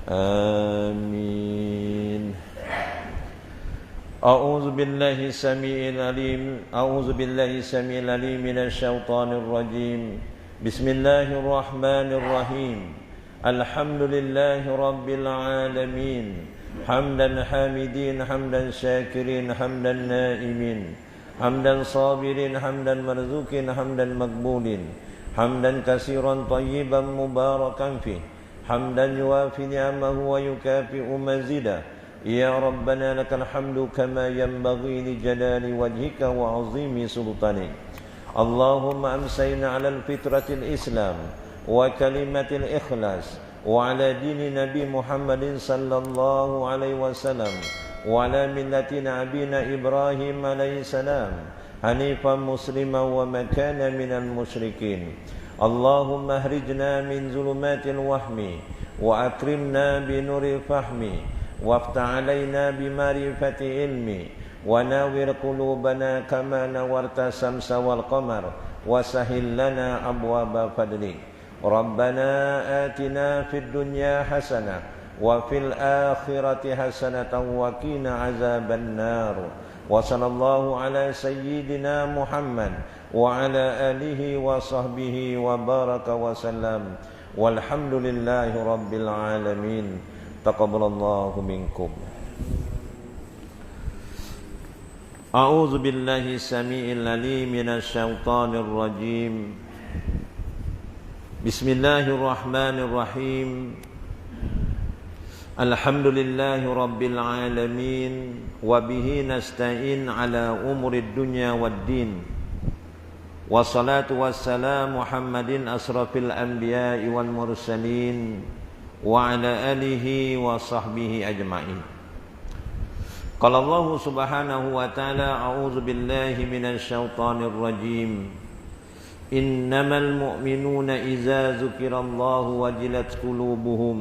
آمين. أعوذ بالله السميع العليم من الشيطان الرجيم. بسم الله الرحمن الرحيم. الحمد لله رب العالمين. حمدا حامدين، حمدا شاكرين، حمدا نائمين، حمدا صابرين، حمدا مرزوقين، حمدا مقبولين، حمدا كثيرا طيبا مباركا فيه، حمدا يوافي نعمه ويكافئ مزيدا. يا ربنا لك الحمد كما ينبغي لجلال وجهك وعظيم سلطانك. اللهم أمسينا على الفطرة الإسلام وكلمة الإخلاص وعلى دين نبي محمد صلى الله عليه وسلم وعلى ملة أبينا إبراهيم عليه السلام حنيفا مسلما وما كان من المشركين. اللهم اخرجنا من ظلمات الوهم وأكرمنا بنور الفهم وافتح علينا بمعرفة علمي ونور قلوبنا كما نورت الشمس والقمر وسهل لنا أبواب فضلك. ربنا آتنا في الدنيا حسنة وفي الآخرة حسنة وقنا عذاب النار. وصلى الله على سيدنا محمد وعلى آله وصحبه وبارك وسلم والحمد لله رب العالمين. تقبل الله منكم. أعوذ بالله السميع العليم من الشيطان الرجيم. بسم الله الرحمن الرحيم. الحمد لله رب العالمين وبه نستعين على أمور الدنيا والدين. والصلاة والسلام محمد أشرف الأنبياء والمرسلين وعلى آله وصحبه أجمعين. قال الله سبحانه وتعالى أعوذ بالله من الشيطان الرجيم. إنما المؤمنون إذا ذكر الله وجلت قلوبهم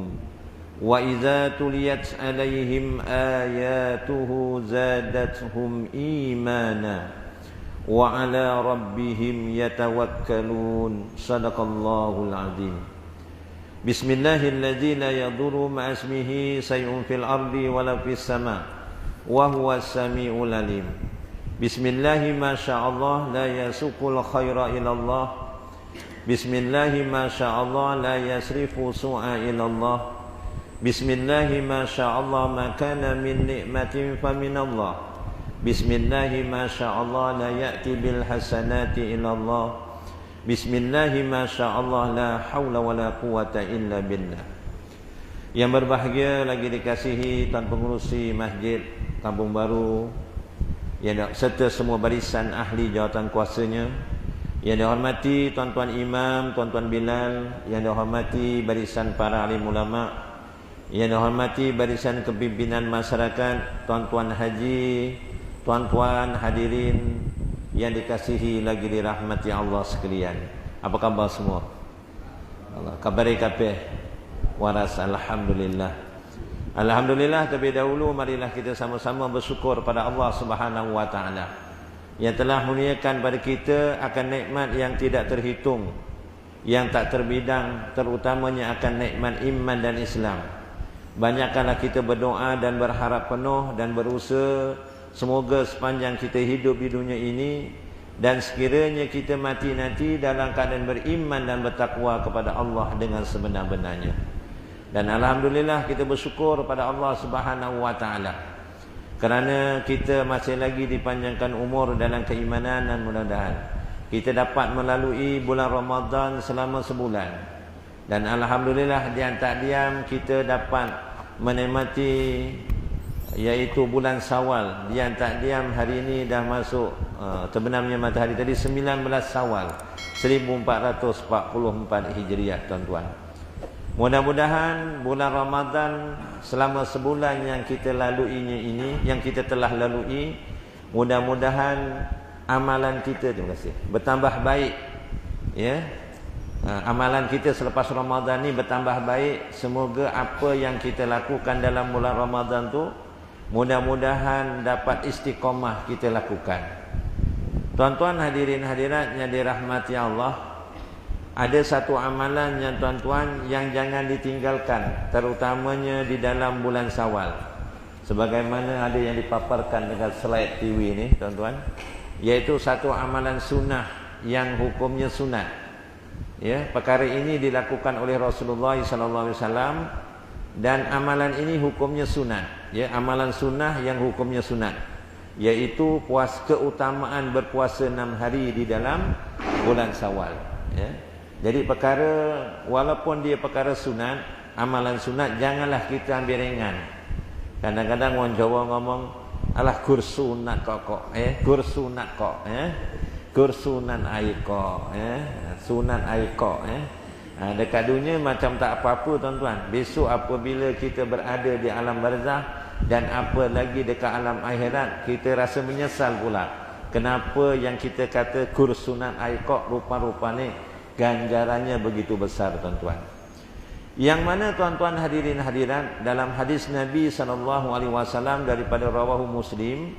وإذا تليت عليهم آياته زادتهم إيمانا وعلى ربهم يتوكلون. صدق الله العظيم. بسم الله الذي لا يضر مع اسمه شيء في الأرض ولا في السماء وهو السميع العليم. بسم الله ما شاء الله لا يسوق الخير إلى الله. بسم الله ما شاء الله لا يصرف سوء إلى الله. بسم الله ما شاء الله ما كان من نعمة فمن الله. بسم الله ما شاء الله لا يأتي بالحسنات إلى الله. بسم الله ما شاء الله لا حول ولا قوة إلا بالله. Yang berbahagia lagi dikasihi Tuan Pengerusi Masjid Kampung Baru, yang serta semua barisan ahli jawatan kuasanya, yang dihormati tuan-tuan imam, tuan-tuan Bilal, yang dihormati barisan para alim ulama, yang dihormati barisan kepimpinan masyarakat, tuan-tuan haji, tuan-tuan hadirin yang dikasihi lagi dirahmati Allah sekalian. Apa khabar semua? Allah kabari kabeh waras. Alhamdulillah. Alhamdulillah. Terlebih dahulu marilah kita sama-sama bersyukur pada Allah Subhanahu wa taala yang telah menyediakan pada kita akan nikmat yang tidak terhitung, yang tak terbidang, terutamanya akan nikmat iman dan Islam. Banyakkanlah kita berdoa dan berharap penuh dan berusaha semoga sepanjang kita hidup di dunia ini dan sekiranya kita mati nanti dalam keadaan beriman dan bertakwa kepada Allah dengan sebenar-benarnya. Dan alhamdulillah kita bersyukur pada Allah Subhanahu wa taala kerana kita masih lagi dipanjangkan umur dalam keimanan dan mudah-mudahan kita dapat melalui bulan Ramadan selama sebulan. Dan alhamdulillah diam tak diam kita dapat menikmati iaitu bulan Syawal. Diam tak diam hari ini dah masuk terbenamnya matahari tadi 19 Syawal 1444 Hijriah tuan-tuan. Mudah-mudahan bulan Ramadan selama sebulan yang kita laluinya ini, yang kita telah lalui, mudah-mudahan amalan kita, terima kasih, bertambah baik, ya. Amalan kita selepas Ramadan ni bertambah baik. Semoga apa yang kita lakukan dalam bulan Ramadan tu mudah-mudahan dapat istiqamah kita lakukan. Tuan-tuan hadirin hadirat yang dirahmati Allah, ada satu amalan yang tuan-tuan yang jangan ditinggalkan, terutamanya di dalam bulan Syawal. Sebagaimana ada yang dipaparkan dekat slide TV ni tuan-tuan, iaitu satu amalan sunnah yang hukumnya sunat. Ya, perkara ini dilakukan oleh Rasulullah SAW dan amalan ini hukumnya sunat. Ya, amalan sunnah yang hukumnya sunat, iaitu keutamaan berpuasa 6 hari di dalam bulan Syawal. Ya. Jadi perkara, walaupun dia perkara sunat, amalan sunat, janganlah kita ambil ringan. Kadang-kadang orang Jawa ngomong, alah gur sunat kok, gur sunat kok, gur sunat aiko, sunat aiko, dekat dunia macam tak apa-apa tuan-tuan. Besok apabila kita berada di alam barzah dan apa lagi dekat alam akhirat, kita rasa menyesal pula. Kenapa yang kita kata gur sunat aiko, rupa-rupanya ganjarannya begitu besar tuan-tuan. Yang mana tuan-tuan hadirin hadirat, dalam hadis Nabi SAW daripada rawahu Muslim,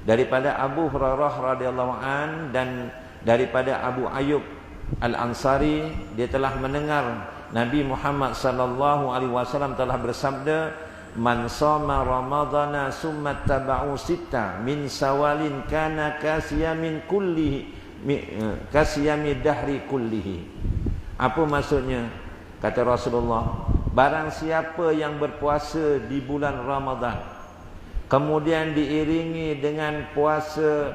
daripada Abu Hurairah radhiyallahu an dan daripada Abu Ayyub Al-Ansari, dia telah mendengar Nabi Muhammad SAW telah bersabda, man shoma ramadhana summa taba'u sitta min sawalin kana kasiyamin kullihi kasiyami dahri kullihi. Apa maksudnya? Kata Rasulullah, barang siapa yang berpuasa di bulan Ramadan kemudian diiringi dengan puasa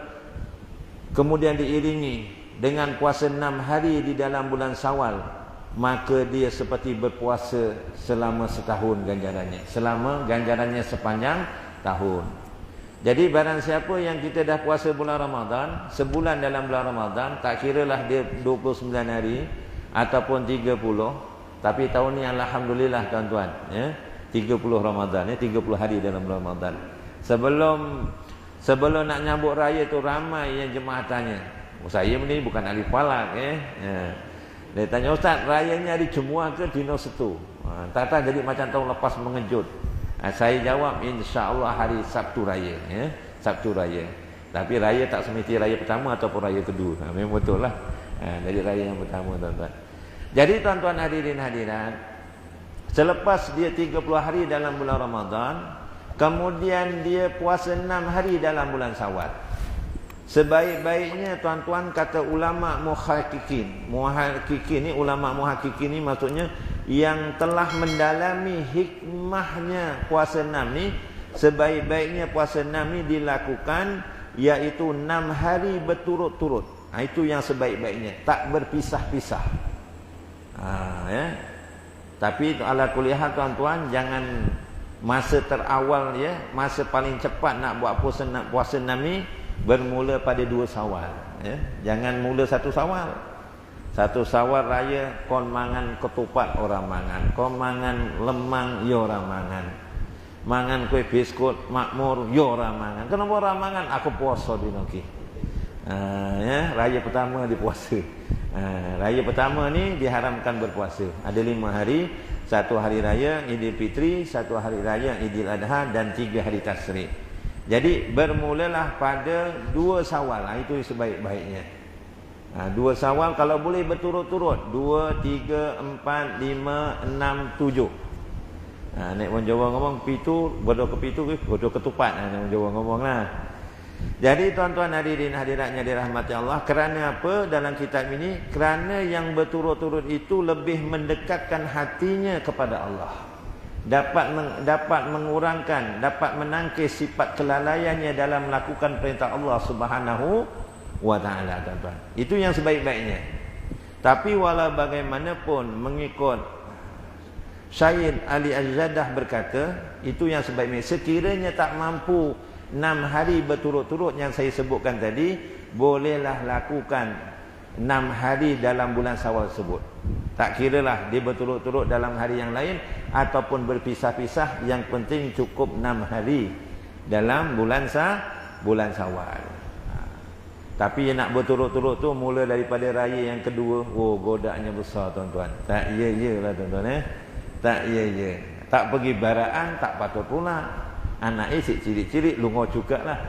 6 hari di dalam bulan Syawal, maka dia seperti berpuasa selama setahun ganjarannya, selama ganjarannya sepanjang tahun. Jadi barang siapa yang kita dah puasa bulan Ramadan, sebulan dalam bulan Ramadan, tak kiralah dia 29 hari ataupun 30, tapi tahun ni alhamdulillah tuan-tuan, ya, 30 Ramadan, ya, 30 hari dalam bulan Ramadan. Sebelum nak nyambut raya tu ramai yang jemaah tanya. Saya ni bukan ahli falak, ya. Dia tanya, Ustaz, rayanya hari Jumaat ke dino Setu? Tak jadi macam tahun lepas mengejut. Saya jawab, insya-Allah hari Sabtu Raya, ya, Sabtu Raya. Tapi raya tak semesti raya pertama ataupun raya kedua. Memang betul lah. Jadi raya yang pertama tuan-tuan. Jadi tuan-tuan hadirin hadirat, selepas dia 30 hari dalam bulan Ramadan, kemudian dia puasa 6 hari dalam bulan Syawal. Sebaik-baiknya tuan-tuan, kata ulama muhaqqiqin ni, ulama muhaqqiqin ni maksudnya yang telah mendalami hikmahnya puasa 6 ni, sebaik-baiknya puasa 6 ni dilakukan iaitu 6 hari berturut-turut. Itu yang sebaik-baiknya, tak berpisah-pisah. Ya. Tapi ala kuliah tuan-tuan, jangan masa terawal, ya, masa paling cepat nak buat puasa 6 ni bermula pada 2 Syawal, ya. Jangan mula 1 Syawal. 1 Syawal raya kon mangan ketupat orang mangan, kon mangan lemang yo orang mangan. Mangan kue biskut makmur yo orang mangan. Kenapa orang mangan? Aku puasa dino ki. Ya, raya pertama dipuasa. Raya pertama ni diharamkan berpuasa. Ada 5 hari, 1 hari raya Idul Fitri, 1 hari raya Idul Adha dan 3 hari Tasyrik. Jadi bermulalah pada 2 Syawal. Itu sebaik-baiknya. 2 Syawal kalau boleh berturut-turut, 2, 3, 4, 5, 6, 7. Nek orang Jawa ngomong pitu, bodoh ke pitu, bodoh ketupat. Nek orang Jawa ngomong lah. Jadi tuan-tuan hadirin hadiratnya dirahmati Allah, kerana apa dalam kitab ini? Kerana yang berturut-turut itu lebih mendekatkan hatinya kepada Allah. Dapat mengurangkan, dapat menangkis sifat kelalaiannya dalam melakukan perintah Allah Subhanahu wa ta'ala, tuan-tuan. Itu yang sebaik-baiknya. Tapi walau bagaimanapun, mengikut Syed Ali Al-Jadah berkata, itu yang sebaiknya. Sekiranya tak mampu 6 hari berturut-turut yang saya sebutkan tadi, bolehlah lakukan 6 hari dalam bulan Syawal tersebut. Tak kiralah dia berturut-turut dalam hari yang lain ataupun berpisah-pisah, yang penting cukup 6 hari dalam bulan Syawal. Tapi nak berturut-turut tu mula daripada raya yang kedua, godaknya besar tuan-tuan. Tak ya-ya lah tuan-tuan, tak ya-ya. Tak pergi baraan, tak patut pula. Anak isik cirik-cirik, lungo jugalah.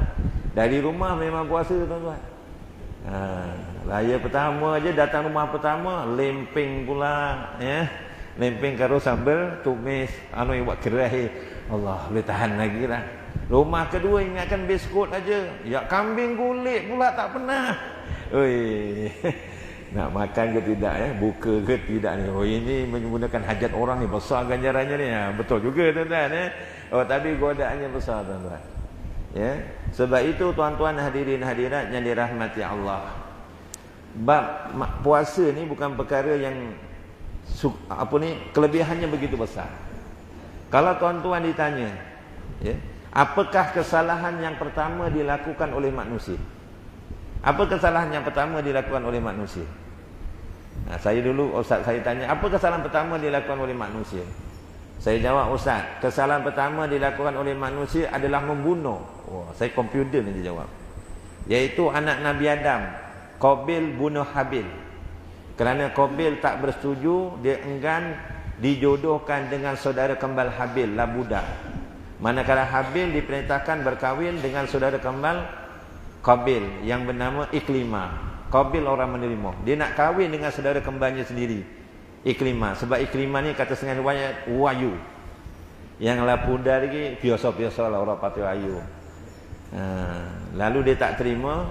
Dari rumah memang puasa tuan-tuan. Raya pertama aja datang rumah pertama, lempeng pula, ya. Lempeng karo sambal tumis, yang buat gerai. Allah, boleh tahan lagi lah. Rumah kedua ingatkan biskut aja. Ya kambing kulit pula tak pernah. Oi. Nak makan ke tidak ya? Buka ke tidak ni? Oh ini menggunakan hajat orang ni besar ganjarannya ni. Ya, betul juga tuan-tuan ya. Oh tapi godaannya besar tuan-tuan. Ya. Sebab itu tuan-tuan hadirin hadirat yang dirahmati Allah. Bab puasa ni bukan perkara yang kelebihannya begitu besar. Kalau tuan-tuan ditanya, ya, apakah kesalahan yang pertama dilakukan oleh manusia? Apa kesalahan yang pertama dilakukan oleh manusia? Nah, saya dulu ustaz saya tanya, apa kesalahan pertama dilakukan oleh manusia? Saya jawab, ustaz, kesalahan pertama dilakukan oleh manusia adalah membunuh. Oh, saya komputer ni dia jawab. Yaitu anak Nabi Adam, Qabil bunuh Habil. Kerana Qabil tak bersetuju, dia enggan dijodohkan dengan saudara kembar Habil, Labuda. Manakala Habil diperintahkan berkahwin dengan saudara kembar Qabil yang bernama Iklimah. Qabil orang menerima. Dia nak kahwin dengan saudara kembarnya sendiri, Iklimah. Sebab Iklimah ni kata setengah riwayat wayu. Yang Labuda lagi biasa-biasa lah orang patut ayu. Lalu dia tak terima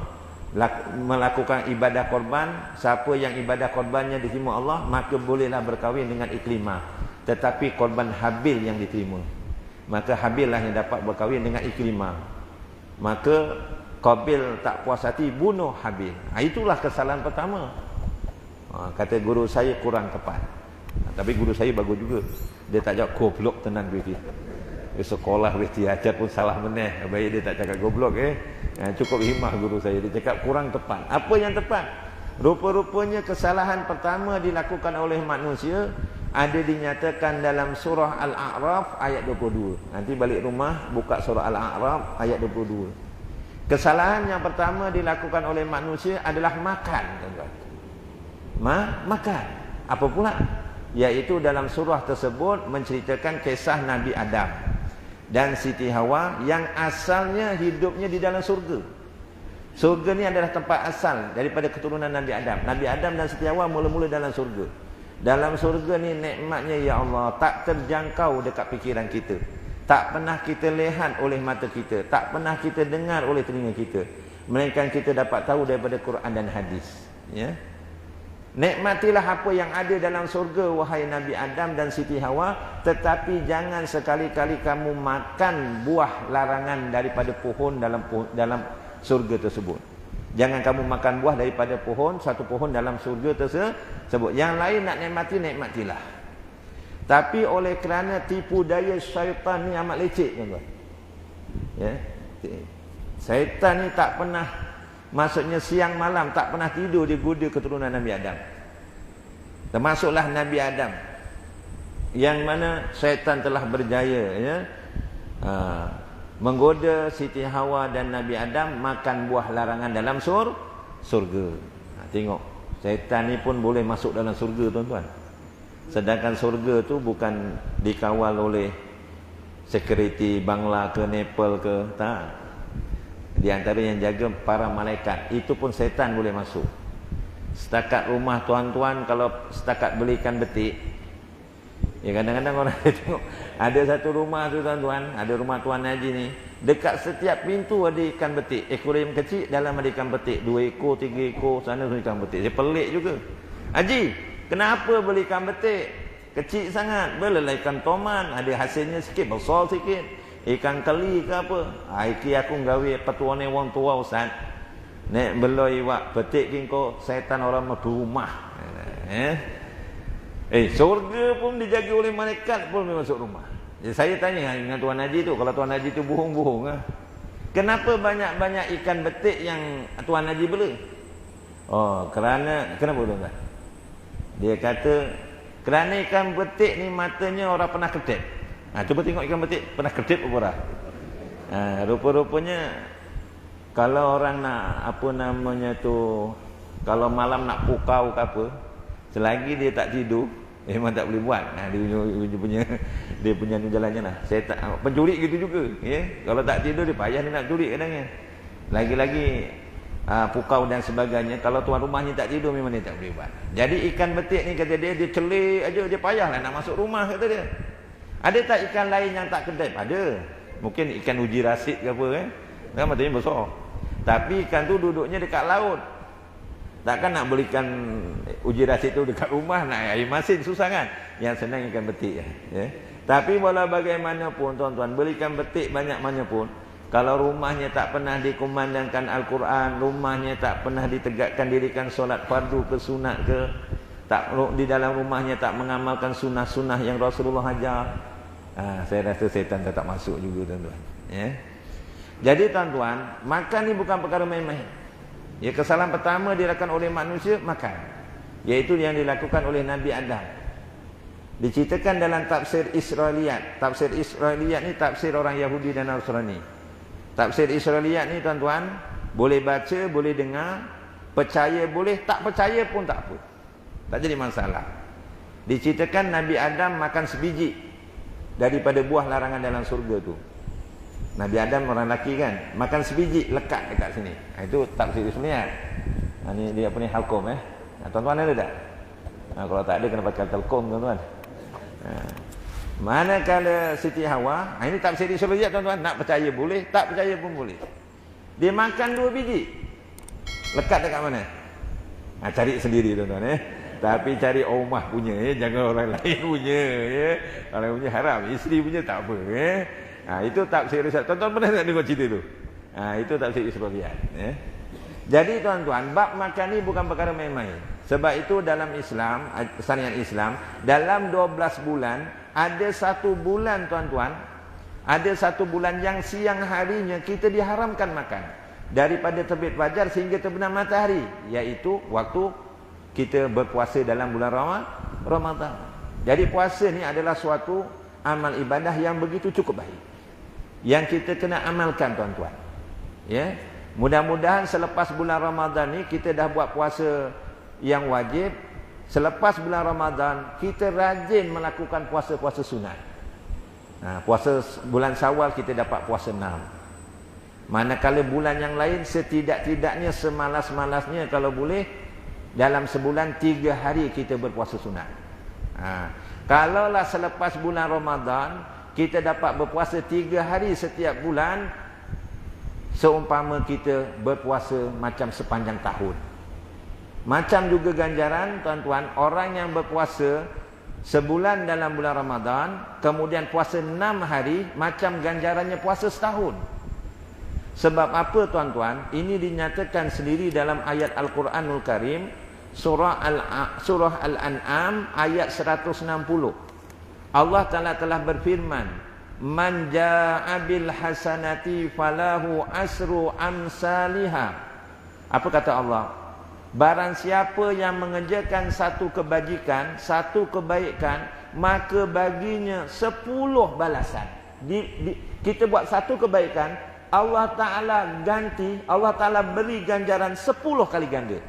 melakukan ibadah korban. Siapa yang ibadah korbannya diterima Allah, maka bolehlah berkahwin dengan Iklimah. Tetapi korban Habil yang diterima, maka Habil lah yang dapat berkahwin dengan Iklimah. Maka Qabil tak puas hati bunuh Habil. Itulah kesalahan pertama. Kata guru saya kurang tepat. Tapi guru saya bagus juga. Dia tak jawab goblok tenang dia. Di sekolah dia ajar pun salah meneh. Baik dia tak cakap goblok cukup himah guru saya. Dia cakap kurang tepat. Apa yang tepat? Rupa-rupanya kesalahan pertama dilakukan oleh manusia ada dinyatakan dalam surah Al-A'raf ayat 22. Nanti balik rumah buka surah Al-A'raf ayat 22. Kesalahan yang pertama dilakukan oleh manusia adalah makan, tuan-tuan. Makan. Apa pula? Yaitu dalam surah tersebut menceritakan kisah Nabi Adam dan Siti Hawa yang asalnya hidupnya di dalam surga. Surga ni adalah tempat asal daripada keturunan Nabi Adam. Nabi Adam dan Siti Hawa mula-mula dalam surga. Dalam surga ni nikmatnya ya Allah tak terjangkau dekat fikiran kita. Tak pernah kita lihat oleh mata kita, tak pernah kita dengar oleh telinga kita, melainkan kita dapat tahu daripada Quran dan hadis. Ya, nikmatilah apa yang ada dalam surga wahai Nabi Adam dan Siti Hawa, tetapi jangan sekali-kali kamu makan buah larangan daripada pohon dalam surga tersebut. Jangan kamu makan buah daripada satu pohon dalam surga tersebut. Yang lain nak nikmati, nikmatilah. Tapi oleh kerana tipu daya syaitan ni amat leceh, tuan-tuan. Ya. Syaitan ni tak pernah, maksudnya siang malam tak pernah tidur dia goda keturunan Nabi Adam. Termasuklah Nabi Adam yang mana syaitan telah berjaya menggoda Siti Hawa dan Nabi Adam makan buah larangan dalam surga. Tengok, syaitan ni pun boleh masuk dalam surga, tuan-tuan. Sedangkan surga tu bukan dikawal oleh security Bangla ke Nepal ke, tak. Di antara yang jaga para malaikat. Itu pun setan boleh masuk. Setakat rumah tuan-tuan kalau setakat beli ikan betik, ya kadang-kadang orang tengok ada satu rumah tu tuan-tuan, ada rumah Tuan Haji ni, dekat setiap pintu ada ikan betik. Akuarium kecil dalam ada ikan betik, 2 ekor, 3 ekor, sana tu ikan betik. Dia pelik juga. Haji, kenapa beli ikan betik? Kecil sangat. Belilah ikan toman, ada hasilnya sikit, besar sikit. Ikan keli ke apa? Iki aku gawe petuane wong tua ustaz. Nek beloi wak betik kingko setan orang rumah. Surga pun dijaga oleh malaikat pun masuk rumah. Jadi saya tanya dengan Tuan Haji tu, kalau Tuan Haji tu bohong-bohong kenapa banyak-banyak ikan betik yang Tuan Haji beli? Kenapa tuan-tuan? Dia kata kerana ikan betik ni matanya orang pernah kedip. Cuba tengok ikan betik pernah kedip apa dah? Rupa-rupanya kalau orang nak kalau malam nak pukau ke apa, selagi dia tak tidur, memang tak boleh buat. Dia punya jalannya lah. Saya tak, pencuri gitu juga. Kalau tak tidur dia payah dia nak curi kadang-kadang. Lagi-lagi pukau dan sebagainya. Kalau tuan rumahnya tak tidur, memang dia tak boleh buat. Jadi ikan betik ni kata dia celik aja, dia payahlah nak masuk rumah kata dia. Ada tak ikan lain yang tak kedip? Ada. Mungkin ikan uji rasid ke apa kan matanya besar. Tapi ikan tu duduknya dekat laut. Takkan nak belikan uji rasid tu dekat rumah, nak air masin susah kan. Yang senang ikan betik ya. Tapi walau bagaimanapun tuan-tuan, belikan betik banyak mana pun, kalau rumahnya tak pernah dikumandangkan Al-Quran, rumahnya tak pernah ditegakkan dirikan solat fardu ke sunat ke, tak di dalam rumahnya tak mengamalkan sunnah-sunnah yang Rasulullah ajar, saya rasa setan tak masuk juga tuan-tuan ya. Jadi tuan-tuan, makan ni bukan perkara main-main ya. Kesalahan pertama dilakukan oleh manusia, makan, iaitu yang dilakukan oleh Nabi Adam. Diceritakan dalam tafsir Israiliyat. Tafsir Israiliyat ni tafsir orang Yahudi dan Nasrani. Tafsir Israiliyat ni tuan-tuan, boleh baca, boleh dengar, percaya boleh, tak percaya pun tak apa, tak jadi masalah. Diceritakan Nabi Adam makan sebiji daripada buah larangan dalam surga tu. Nabi Adam orang lelaki kan, makan sebiji lekat dekat sini. Itu tafsir Israiliyat. Ni dia apa ni, Halkom tuan-tuan ada tak? Kalau tak ada kena pakai Telkom tuan-tuan. Manakala Siti Hawa, ini tafsir Israiliyat tuan-tuan, nak percaya boleh, tak percaya pun boleh. Dia makan 2 biji. Lekat dekat mana? Cari sendiri tuan-tuan Tapi cari rumah punya jangan orang lain punya Orang punya haram, isteri punya tak apa itu tafsir Israiliyat. Tuan-tuan pernah tak dengar cerita tu? Itu tafsir Israiliyat Jadi tuan-tuan, bab makan ni bukan perkara main-main. Sebab itu dalam Islam, syariat Islam, dalam 12 bulan, ada 1 bulan tuan-tuan, ada 1 bulan yang siang harinya kita diharamkan makan. Daripada terbit fajar sehingga terbenam matahari, iaitu waktu kita berpuasa dalam bulan Ramadan. Jadi puasa ni adalah suatu amal ibadah yang begitu cukup baik, yang kita kena amalkan tuan-tuan ya. Mudah-mudahan selepas bulan Ramadan ni kita dah buat puasa yang wajib. Selepas bulan Ramadan kita rajin melakukan puasa-puasa sunat. Puasa bulan Syawal kita dapat puasa 6. Manakala bulan yang lain setidak-tidaknya semalas-malasnya kalau boleh dalam sebulan 3 hari kita berpuasa sunat. Kalaulah selepas bulan Ramadan kita dapat berpuasa 3 hari setiap bulan, seumpama kita berpuasa macam sepanjang tahun. Macam juga ganjaran tuan-tuan, orang yang berpuasa sebulan dalam bulan Ramadan, kemudian puasa 6 hari, macam ganjarannya puasa setahun. Sebab apa tuan-tuan? Ini dinyatakan sendiri dalam ayat Al-Quranul Karim, surah Al-An'am ayat 160. Allah Ta'ala telah berfirman, man jaa'a bil hasanati falahu asru amsalihha. Apa kata Allah? Barang siapa yang mengerjakan satu kebajikan, satu kebaikan, maka baginya 10 balasan. Kita buat satu kebaikan, Allah Ta'ala ganti, Allah Ta'ala beri ganjaran 10 kali ganda.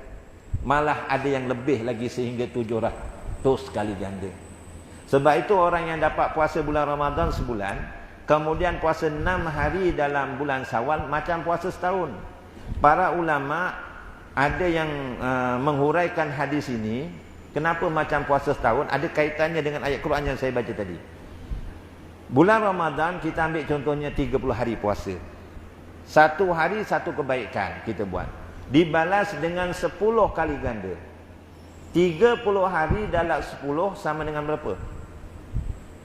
Malah ada yang lebih lagi sehingga 700 kali ganda. Sebab itu orang yang dapat puasa bulan Ramadan sebulan, kemudian puasa 6 hari dalam bulan Syawal, macam puasa setahun. Para ulama ada yang menghuraikan hadis ini, kenapa macam puasa setahun, ada kaitannya dengan ayat Quran yang saya baca tadi. Bulan Ramadan kita ambil contohnya 30 hari puasa. 1 hari 1 kebaikan kita buat, dibalas dengan 10 kali ganda. 30 hari dalam 10 sama dengan berapa?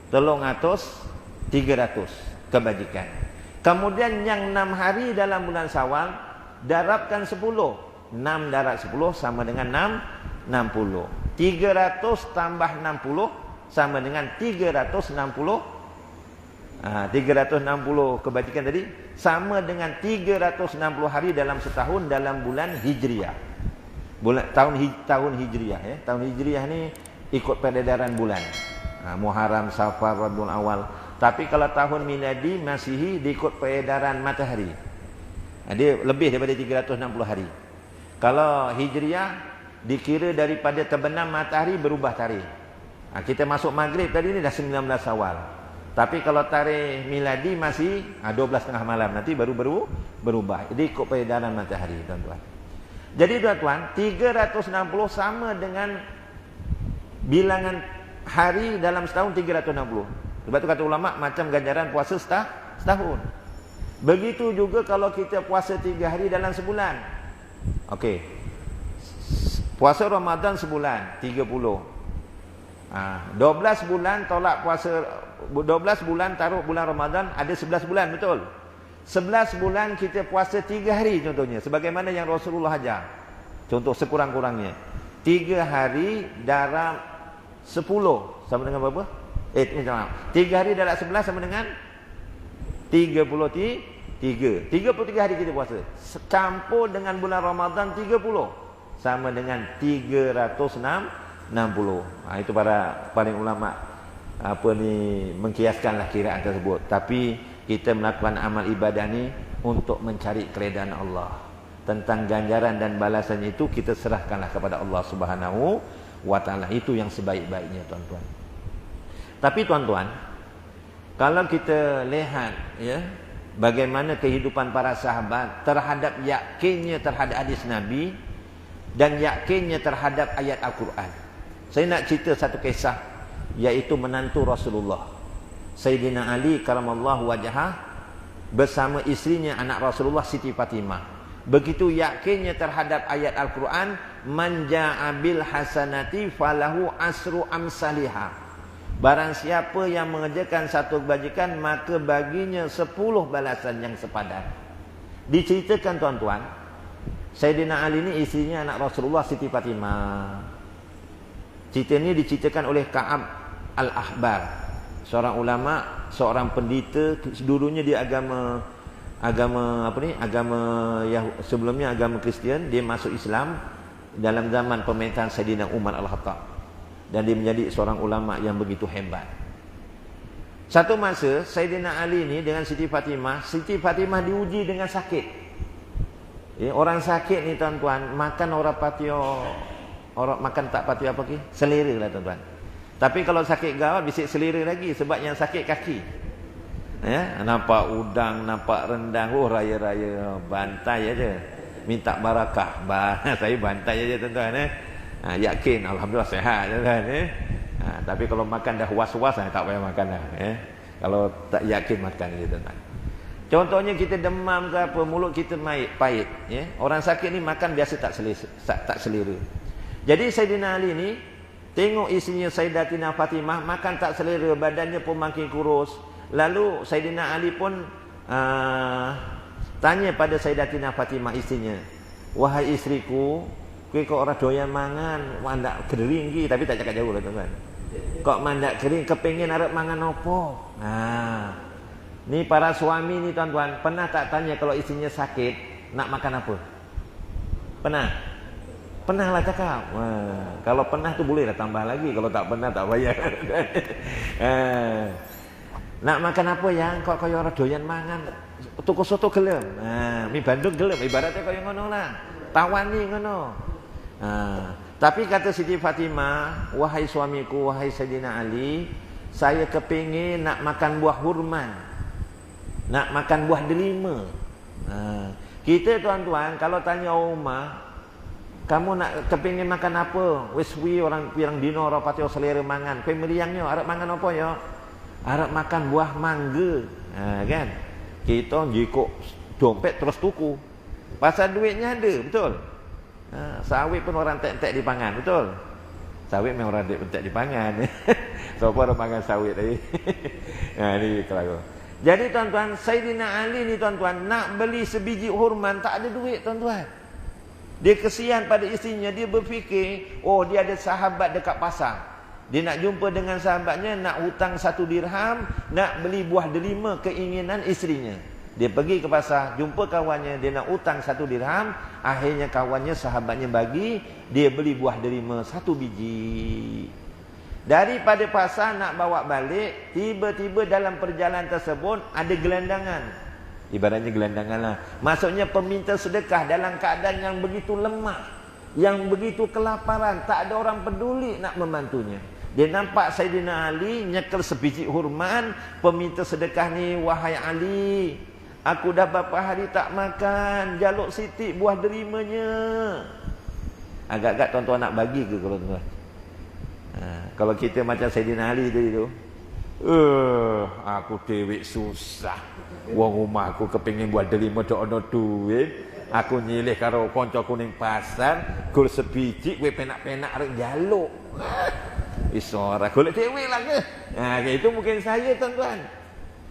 300 kebajikan. Kemudian yang 6 hari dalam bulan Syawal, darabkan 10. 6 darab 10 sama dengan 60. 300 tambah 60 sama dengan 360. 360 kebajikan tadi sama dengan 360 hari dalam setahun dalam bulan Hijriah. Tahun Hijriah ya. Tahun Hijriah ni ikut peredaran bulan. Muharram, Safar, Rabiul Awal. Tapi kalau tahun miladi Masihi diikut peredaran matahari. Dia lebih daripada 360 hari. Kalau Hijriah dikira daripada terbenam matahari berubah tarikh. Kita masuk maghrib tadi ni dah 19 Awal. Tapi kalau tarikh miladi masih 12 tengah malam, nanti baru berubah. Jadi ikut peredaran matahari tuan-tuan. Jadi tuan-tuan, 360 sama dengan bilangan hari dalam setahun 360. Sebab tu kata ulama macam ganjaran puasa setahun. Begitu juga kalau kita puasa 3 hari dalam sebulan. Okey. Puasa Ramadan sebulan 30. 12 bulan tolak puasa, 12 bulan taruh bulan Ramadan, ada 11 bulan, betul? 11 bulan kita puasa 3 hari contohnya, sebagaimana yang Rasulullah ajar. Contoh sekurang-kurangnya 3 hari dalam 10 sama dengan berapa? 3 hari dalam 11 sama dengan 33 hari kita puasa. Campur dengan bulan Ramadan 30 sama dengan 360. Itu para paling ulama mengkiaskanlah kiraan tersebut. Tapi kita melakukan amal ibadah ni untuk mencari keredaan Allah. Tentang ganjaran dan balasan itu kita serahkanlah kepada Allah Subhanahu wa taala. Itu yang sebaik-baiknya tuan-tuan. Tapi tuan-tuan, kalau kita lihat ya bagaimana kehidupan para sahabat terhadap yakinnya terhadap hadis Nabi dan yakinnya terhadap ayat Al-Quran. Saya nak cerita satu kisah, iaitu menantu Rasulullah, Sayyidina Ali karamallahu wajhah, bersama isterinya anak Rasulullah Siti Fatimah. Begitu yakinnya terhadap ayat Al-Quran, man ja'a bil hasanati falahu asru amsalihah. Barang siapa yang mengerjakan satu kebajikan, maka baginya 10 balasan yang sepadan. Diceritakan tuan-tuan, Sayyidina Ali ni isterinya anak Rasulullah Siti Fatimah. Cerita ini diceritakan oleh Ka'ab Al-Ahbar, seorang ulama, seorang pendeta. Dulunya dia agama sebelumnya agama Kristian. Dia masuk Islam dalam zaman pemerintahan Sayyidina Umar Al-Khattab, dan dia menjadi seorang ulama yang begitu hebat. Satu masa Sayyidina Ali ni dengan Siti Fatimah diuji dengan sakit. Orang sakit ni tuan-tuan, makan orang patio, orang makan tak patio apa ke? Selera lah tuan-tuan. Tapi kalau sakit gawat bisik selera lagi, sebab yang sakit kaki. Ya, nampak udang, nampak rendang, raya-raya bantai aja. Minta barakah. Saya bantai aja tuan-tuan. Yakin alhamdulillah sehat kan. Tapi kalau makan dah was-was tak payah makan dah. Kalau tak yakin makan je tuan. Contohnya kita demam ke apa, mulut kita pahit. Orang sakit ni makan biasa tak selera. Jadi Sayyidina Ali ni tengok isinya Sayyidatina Fatimah makan tak selera, badannya pun makin kurus. Lalu Sayyidina Ali pun tanya pada Sayyidatina Fatimah isinya, wahai isteriku, kowe kok ora doyan mangan, mandak kering ki, tapi tak cakap jauh lah tuan-tuan. Kok mandak kering, kepengin arep mangan apa? Ni para suami ni tuan-tuan, pernah tak tanya kalau isinya sakit nak makan apa? Pernah? Pernah lah cakap. Kalau pernah tu boleh lah tambah lagi, kalau tak pernah tak payah. Nak makan apa yang kok kaya ora doyan mangan? Tuku soto gelem. Mi Bandung gelem, ibaratnya kaya ngono lah. Tawani ngono. Tapi kata Siti Fatimah, wahai suamiku, wahai Sayyidina Ali, saya kepingin nak makan buah hurman, nak makan buah delima. Kita tuan-tuan kalau tanya rumah, kamu nak kepingin makan apa? Wis wi orang pirang dino ora pati selera mangan. Kowe meriangnya arep mangan apa ya? Arep makan buah mangga. Kan? Kita jikok dompet terus tuku. Pasal duitnya ada, betul? Sawit pun orang tek-tek dipangan, betul? Sawit memang orang tek dipangan. Siapa orang makan sawit tadi? Ini kelaku. Jadi tuan-tuan, Sayyidina Ali ni tuan-tuan nak beli sebiji hurman tak ada duit tuan-tuan. Dia kesian pada isterinya, dia berfikir, oh dia ada sahabat dekat pasar. Dia nak jumpa dengan sahabatnya, nak hutang 1 dirham, nak beli buah delima, keinginan isterinya. Dia pergi ke pasar, jumpa kawannya, dia nak hutang 1 dirham. Akhirnya kawannya, sahabatnya bagi, dia beli buah delima 1 biji. Daripada pasar nak bawa balik, tiba-tiba dalam perjalanan tersebut ada gelandangan. Ibaratnya gelandangan lah. Maksudnya peminta sedekah dalam keadaan yang begitu lemah, yang begitu kelaparan, tak ada orang peduli nak membantunya. Dia nampak Sayyidina Ali nyekel sebiji hurman, peminta sedekah ni, wahai Ali, Aku dah berapa hari tak makan, jaluk Siti buah derimanya. Agak-agak tuan-tuan nak bagi ke kalau tuan? Kalau kita macam Saidina Ali tadi tu, aku dewek susah. Wong rumah aku kepingin buah delima dak ono duit. Aku nyilih karo kancaku ning pasar, gol sebiji kowe penak-penak arek njaluk. Iso ora golek dhewe lah ke. Nah, itu mungkin saya tuan-tuan.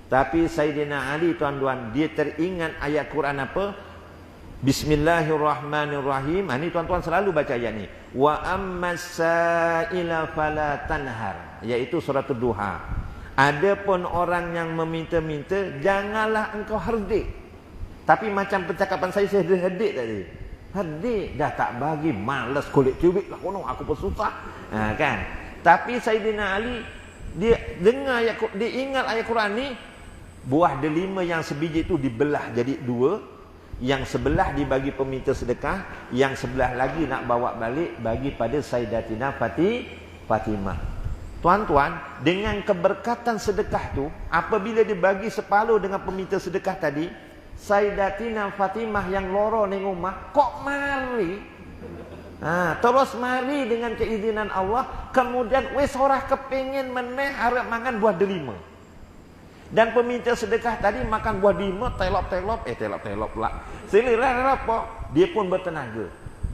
Tapi Saidina Ali tuan-tuan, dia teringat ayat Quran apa? Bismillahirrahmanirrahim. Ini tuan-tuan selalu baca ayat ni. Wa ammas-sa'ila fala tanhar, iaitu surah Duha. Adapun orang yang meminta-minta, janganlah engkau herdik. Tapi macam percakapan saya herdik tadi. Herdik dah tak bagi, malas golek duit lah kono, aku bersusah. Kan? Tapi Saidina Ali dia dengar ayat, dia ingat ayat Quran ni, buah delima yang sebiji itu dibelah jadi dua, yang sebelah dibagi peminta sedekah, yang sebelah lagi nak bawa balik bagi pada Sayyidatina Fatimah. Tuan-tuan, dengan keberkatan sedekah tu, apabila dibagi separuh dengan peminta sedekah tadi, Sayyidatina Fatimah yang loro ning rumah kok mari. Terus mari dengan keizinan Allah, kemudian wis ora kepengin meneh arep mangan buah delima. Dan peminta sedekah tadi makan buah delima telop-telop pula. Selera apa? Dia pun bertenaga.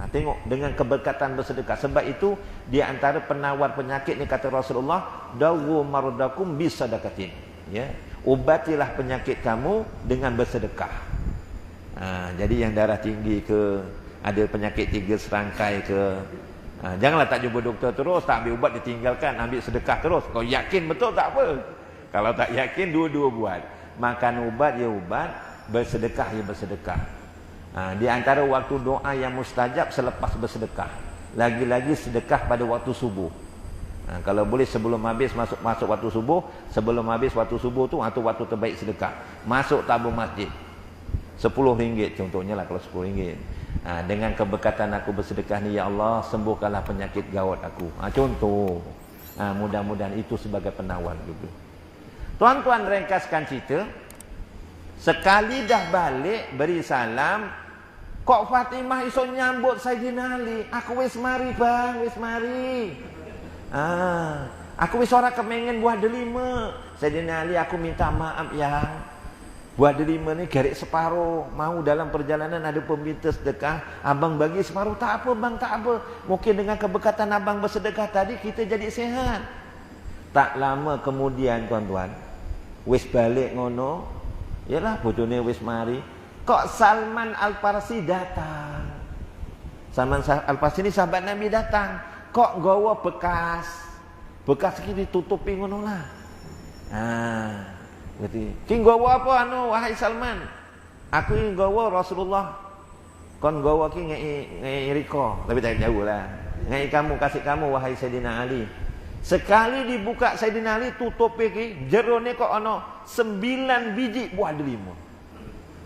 Tengok dengan keberkatan bersedekah. Sebab itu di antara penawar penyakit ni kata Rasulullah, dawu mardakum bisadaqatin. Ya, ubatilah penyakit kamu dengan bersedekah. Jadi yang darah tinggi ke, ada penyakit 3 serangkai ke, janganlah tak jumpa doktor terus, tak ambil ubat ditinggalkan, ambil sedekah terus. Kau yakin betul tak apa. Kalau tak yakin, dua-dua buat. Makan ubat ya ubat, bersedekah ya bersedekah. Di antara waktu doa yang mustajab selepas bersedekah. Lagi-lagi sedekah pada waktu subuh. Kalau boleh sebelum habis masuk waktu subuh, sebelum habis waktu subuh tu waktu terbaik sedekah. Masuk tabung masjid. RM10 contohnya lah kalau RM10. Dengan keberkatan aku bersedekah ni, ya Allah sembuhkanlah penyakit gawat aku. Contoh. Mudah-mudahan itu sebagai penawar juga. Tuan-tuan, ringkaskan cerita. Sekali dah balik beri salam, kok Fatimah iso nyambut Sayyidina Ali. Aku wis mari bang, wis mari. Aku wis ora kemengen buah delima. Sayyidina Ali, aku minta maaf ya. Buah delima ni garek separuh. Mau dalam perjalanan ada peminta sedekah, abang bagi separuh. Tak apa bang, tak apa. Mungkin dengan keberkatan abang bersedekah tadi kita jadi sehat. Tak lama kemudian tuan-tuan, wis balik ngono, yalah bojone wis mari, kok Salman Al-Farsi datang. Salman Al-Farsi ni sahabat Nabi datang, kok gawa bekas iki ditutupi ngono lah. Berarti ki gawa apa wahai Salman? Aku ni gawa Rasulullah. Kon gawa ki ngai riko, tapi tak jauh lah. Ngai kamu, kasih kamu wahai Sayyidina Ali. Sekali dibuka Sayyidina Ali tutup iki, jerone kok ana 9 biji buah delima.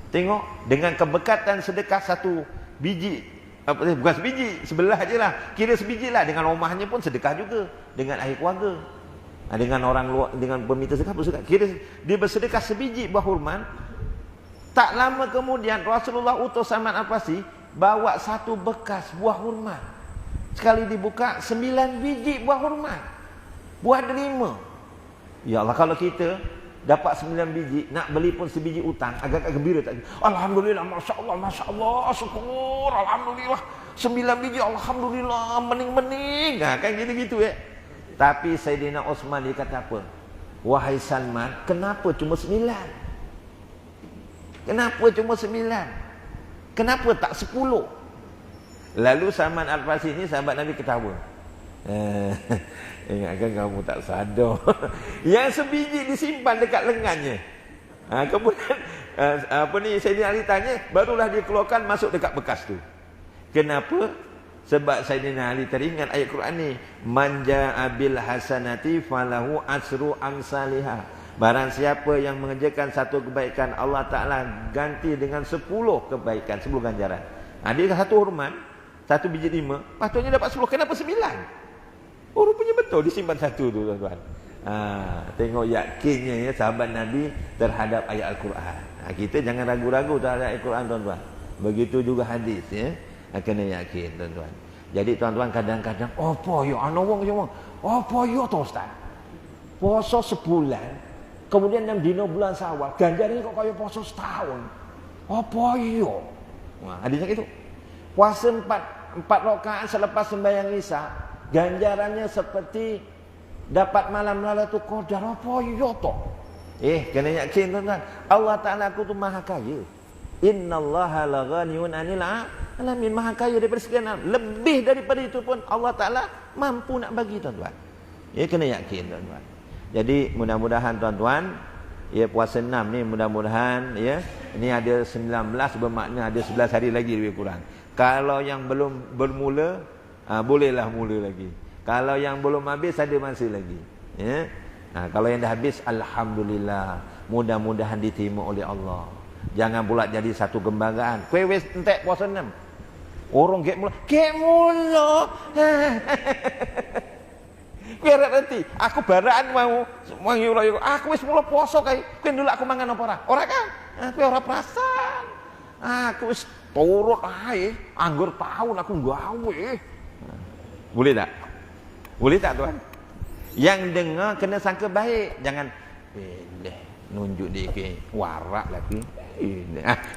Tengok, dengan keberkatan sedekah 1 biji, bukan sebiji, sebelah je lah, kira sebiji lah. Dengan rumahnya pun sedekah juga, dengan ahli keluarga, dengan orang luar, dengan peminta sedekah bersedekah. Kira dia bersedekah sebiji buah hurman. Tak lama kemudian Rasulullah utus Salman Al-Farsi bawa 1 bekas buah hurman. Sekali dibuka 9 biji buah hurman, buah delima. Ya Allah, kalau kita dapat 9 biji, nak beli pun sebiji utang, agak-agak gembira tak? Alhamdulillah, Masya Allah, syukur, Alhamdulillah, 9 biji, Alhamdulillah, mening-mening. Kan gitu-gitu ya. Tapi Sayyidina Osman dia kata apa? Wahai Salman, kenapa cuma 9? Kenapa cuma 9? Kenapa tak 10? Lalu Salman Al-Farsi ni sahabat Nabi ketawa. Ingatkan kamu tak sadar. Yang sebiji disimpan dekat lengannya. Kemudian Sayyidina Ali tanya, barulah dia keluarkan masuk dekat bekas tu. Kenapa? Sebab Sayyidina Ali teringat ayat Quran ni, man jaa bil hasanati falahu asru amsalihha. Barang siapa yang mengerjakan 1 kebaikan, Allah Taala ganti dengan 10 kebaikan, 10 ganjaran. Dia 1 hurman, 1 biji 5, patutnya dapat 10. Kenapa 9? Rupanya betul disimpan 1 tu tuan-tuan. Tengok yakinnya ya sahabat Nabi terhadap ayat Al-Quran. Kita jangan ragu-ragu terhadap Al-Quran, tuan-tuan. Begitu juga hadis ya. Kena yakin, tuan-tuan. Jadi tuan-tuan kadang-kadang apa ya ana wong semua. Apa ya to Ustaz? Puasa sebulan, kemudian 6 dino bulan Syawal, ganjarnya kok kaya puasa setahun. Apa ya? Wah, hadisnya gitu. Puasa 4 rakaat selepas sembahyang Isya, ganjarannya seperti dapat malam Lailatul Qadar. Apa ya to? Kena yakin, tuan-tuan. Allah Taala aku tu Maha Kaya. Innallaha laghaniyun 'anil 'alamin. Maha kaya daripada segala alam. Lebih daripada itu pun Allah Taala mampu nak bagi, tuan-tuan. Kena yakin, tuan-tuan. Jadi mudah-mudahan tuan-tuan, puasa 6 ni mudah-mudahan ini ada 19, bermakna ada 11 hari lagi lebih kurang. Kalau yang belum bermula, bolehlah mula lagi. Kalau yang belum habis, ada masa lagi. Kalau yang dah habis, alhamdulillah, mudah-mudahan diterima oleh Allah. Jangan pula jadi satu gembaraan. Kowe wis entek puasa 6. Orang gek mula. Kowe arep nanti, aku baraan mau aku wis mula poso kae. Kowe dulu aku mangan apa ora? Ora kan? Kowe ora perasan. Aku wis turut ae, anggur tahun aku gawe. Boleh tak? Boleh tak, tuan? Yang dengar kena sangka baik, jangan nunjuk dia warak lagi.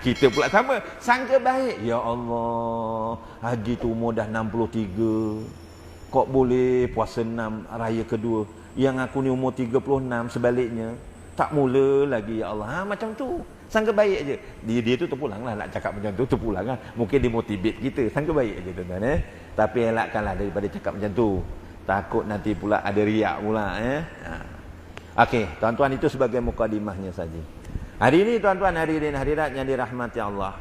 Kita pula sama, sangka baik. Ya Allah, haji tu umur dah 63. Kok boleh puasa 6 raya kedua? Yang aku ni umur 36, sebaliknya tak mula lagi, ya Allah. Macam tu. Sangka baik aje. Dia tu terpulang lah nak cakap macam tu, terpulang lah. Mungkin dia motivate kita. Sangka baik aje, tuan-tuan. Tapi elakkanlah daripada cakap macam tu. Takut nanti pula ada riak pula. Okey, tuan-tuan, itu sebagai mukadimahnya saja. Hari ini, tuan-tuan, hadirin hadirat yang dirahmati Allah,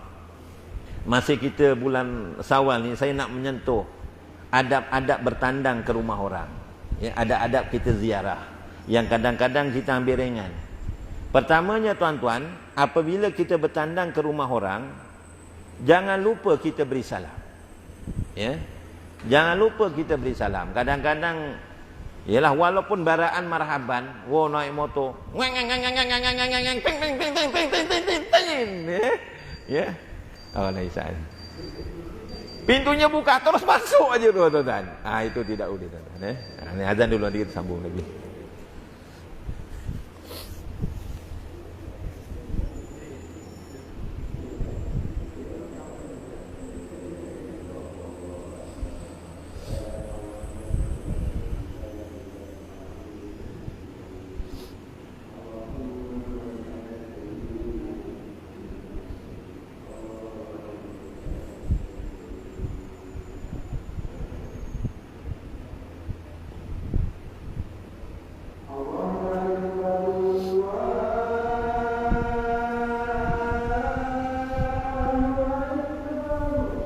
masih kita bulan Syawal ni, saya nak menyentuh adab-adab bertandang ke rumah orang. Adab-adab kita ziarah yang kadang-kadang kita ambil ringan. Pertamanya, tuan-tuan, apabila kita bertandang ke rumah orang, jangan lupa kita beri salam. Jangan lupa kita beri salam. Kadang-kadang ialah walaupun baraan marhaban, naik motor, pintunya buka terus masuk aja, tuan-tuan. Itu tidak boleh, tuan-tuan. Ini azan dulu, nanti kita sambung lagi.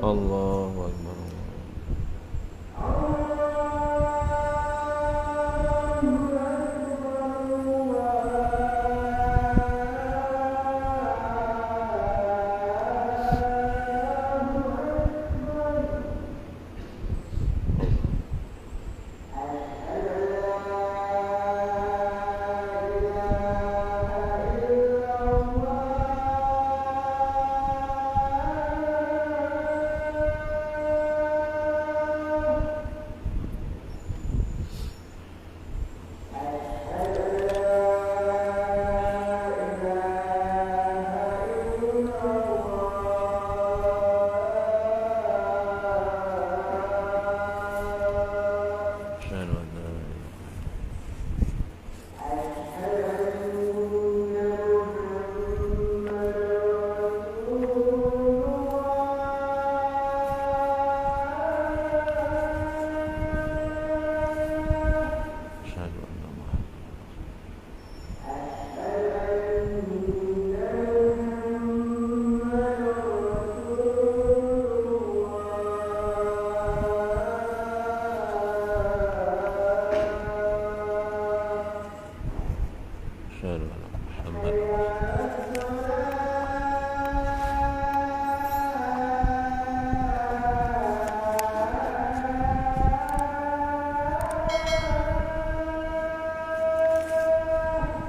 Allahu Akbar.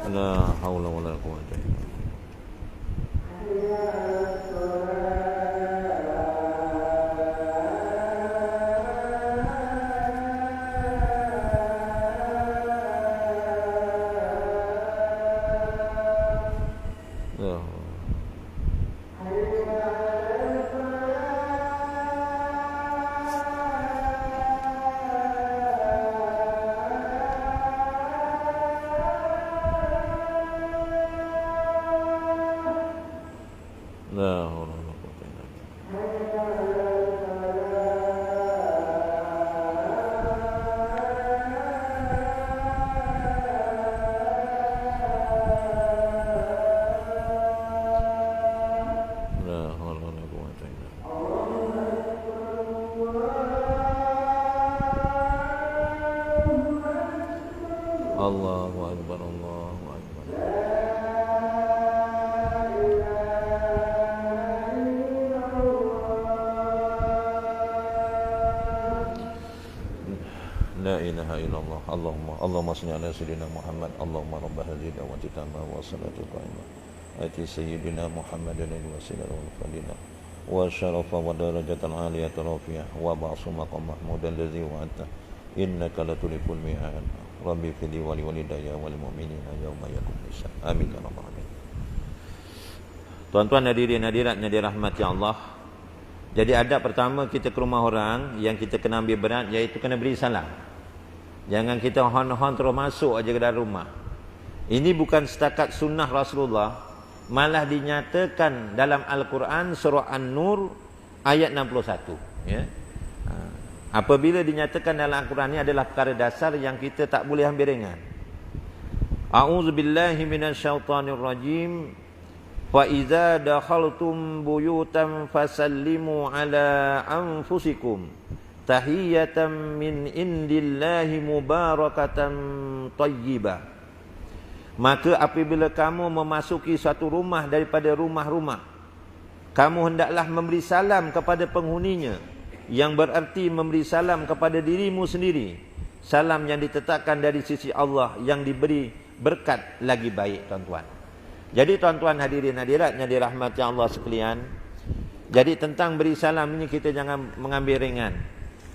La haula wala quwwata illa billah. La haula wala quwwata illa billah. La haula wala quwwata illa billah. Allahu akbar, Allahu akbar. La ilaha illallah. Allahumma salli ala sayyidina Muhammad. Allahumma rabb hadhihi da'wati tammah wa salatu qa'imah. Ati sayyidina Muhammadin al-wasilah wal fadilah wa syarafa wa darajatal aliyata rafiyah wa ba'su maqam mahmudan allazi wa'ata innaka latuliful mi'ad. Rabbi fili wa liwalidayya wal mu'minina yauma yaqumul hisab. Amin ya rabbal alamin. Tuan-tuan hadirin hadiratnya dirahmati Allah. Jadi adab pertama kita ke rumah orang yang kita kena ambil berat, iaitu kena beri salam. Jangan kita hon-hon terus masuk aja ke dalam rumah. Ini bukan setakat sunnah Rasulullah, malah dinyatakan dalam Al-Quran surah An-Nur ayat 61. Ya. Apabila dinyatakan dalam Al-Quran ini adalah perkara dasar yang kita tak boleh ambil ringan. A'udzubillahi minasyaitonirrajim. Fa idza dakhaltum buyutan fasallimu ala anfusikum tahiyatan min indillahi mubarakatan tayyibah. Maka apabila kamu memasuki suatu rumah daripada rumah-rumah, kamu hendaklah memberi salam kepada penghuninya, yang berarti memberi salam kepada dirimu sendiri. Salam yang ditetapkan dari sisi Allah, yang diberi berkat lagi baik, tuan-tuan. Jadi tuan-tuan hadirin hadiratnya dirahmati Allah sekalian, jadi tentang beri salam ini kita jangan mengambil ringan.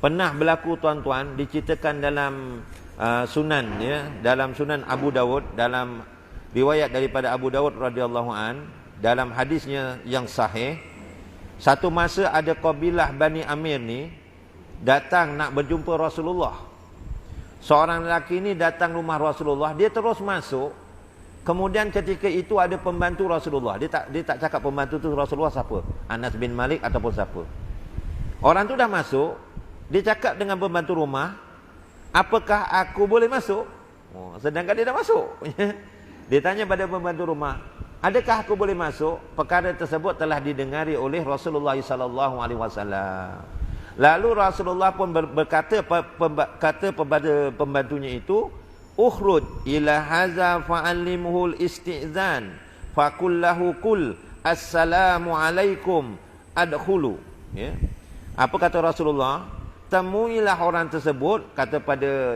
Pernah berlaku tuan-tuan, diceritakan dalam sunan, ya, dalam sunan Abu Dawud, dalam riwayat daripada Abu Dawud radhiyallahu an, dalam hadisnya yang sahih, satu masa ada kabilah Bani Amir ni datang nak berjumpa Rasulullah. Seorang lelaki ni datang rumah Rasulullah, dia terus masuk. Kemudian ketika itu ada pembantu Rasulullah. Dia tak cakap pembantu tu Rasulullah siapa, Anas bin Malik ataupun siapa. Orang tu dah masuk, dia cakap dengan pembantu rumah, apakah aku boleh masuk? Sedangkan dia dah masuk. Dia tanya pada pembantu rumah, adakah aku boleh masuk? Perkara tersebut telah didengari oleh Rasulullah sallallahu alaihi wasallam. Lalu Rasulullah pun berkata kepada pembantunya itu, ukhruj ila hadza fa'allimhul istizan faqul lahu kul assalamu alaikum adkhulu. Ya. Apa kata Rasulullah? Temuilah orang tersebut,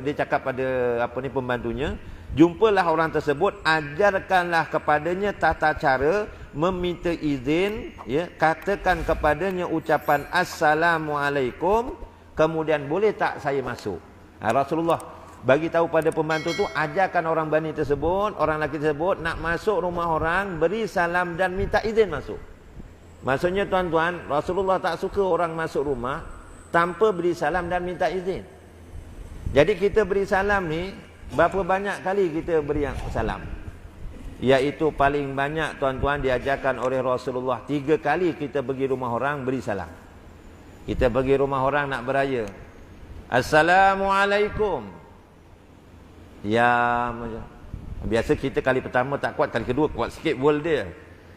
dia cakap pada pembantunya, jumpalah orang tersebut, ajarkanlah kepadanya tata cara meminta izin, ya, katakan kepadanya ucapan assalamualaikum, kemudian boleh tak saya masuk? Rasulullah bagi tahu pada pembantu tu, ajarkan orang Bani tersebut, orang lelaki tersebut nak masuk rumah orang, beri salam dan minta izin masuk. Maksudnya tuan-tuan, Rasulullah tak suka orang masuk rumah tanpa beri salam dan minta izin. Jadi kita beri salam ni, berapa banyak kali kita beri salam? Iaitu paling banyak tuan-tuan diajarkan oleh Rasulullah 3 kali kita pergi rumah orang beri salam. Kita pergi rumah orang nak beraya, Assalamualaikum. Ya, biasa kita kali pertama tak kuat, kali kedua kuat sikit bol dia.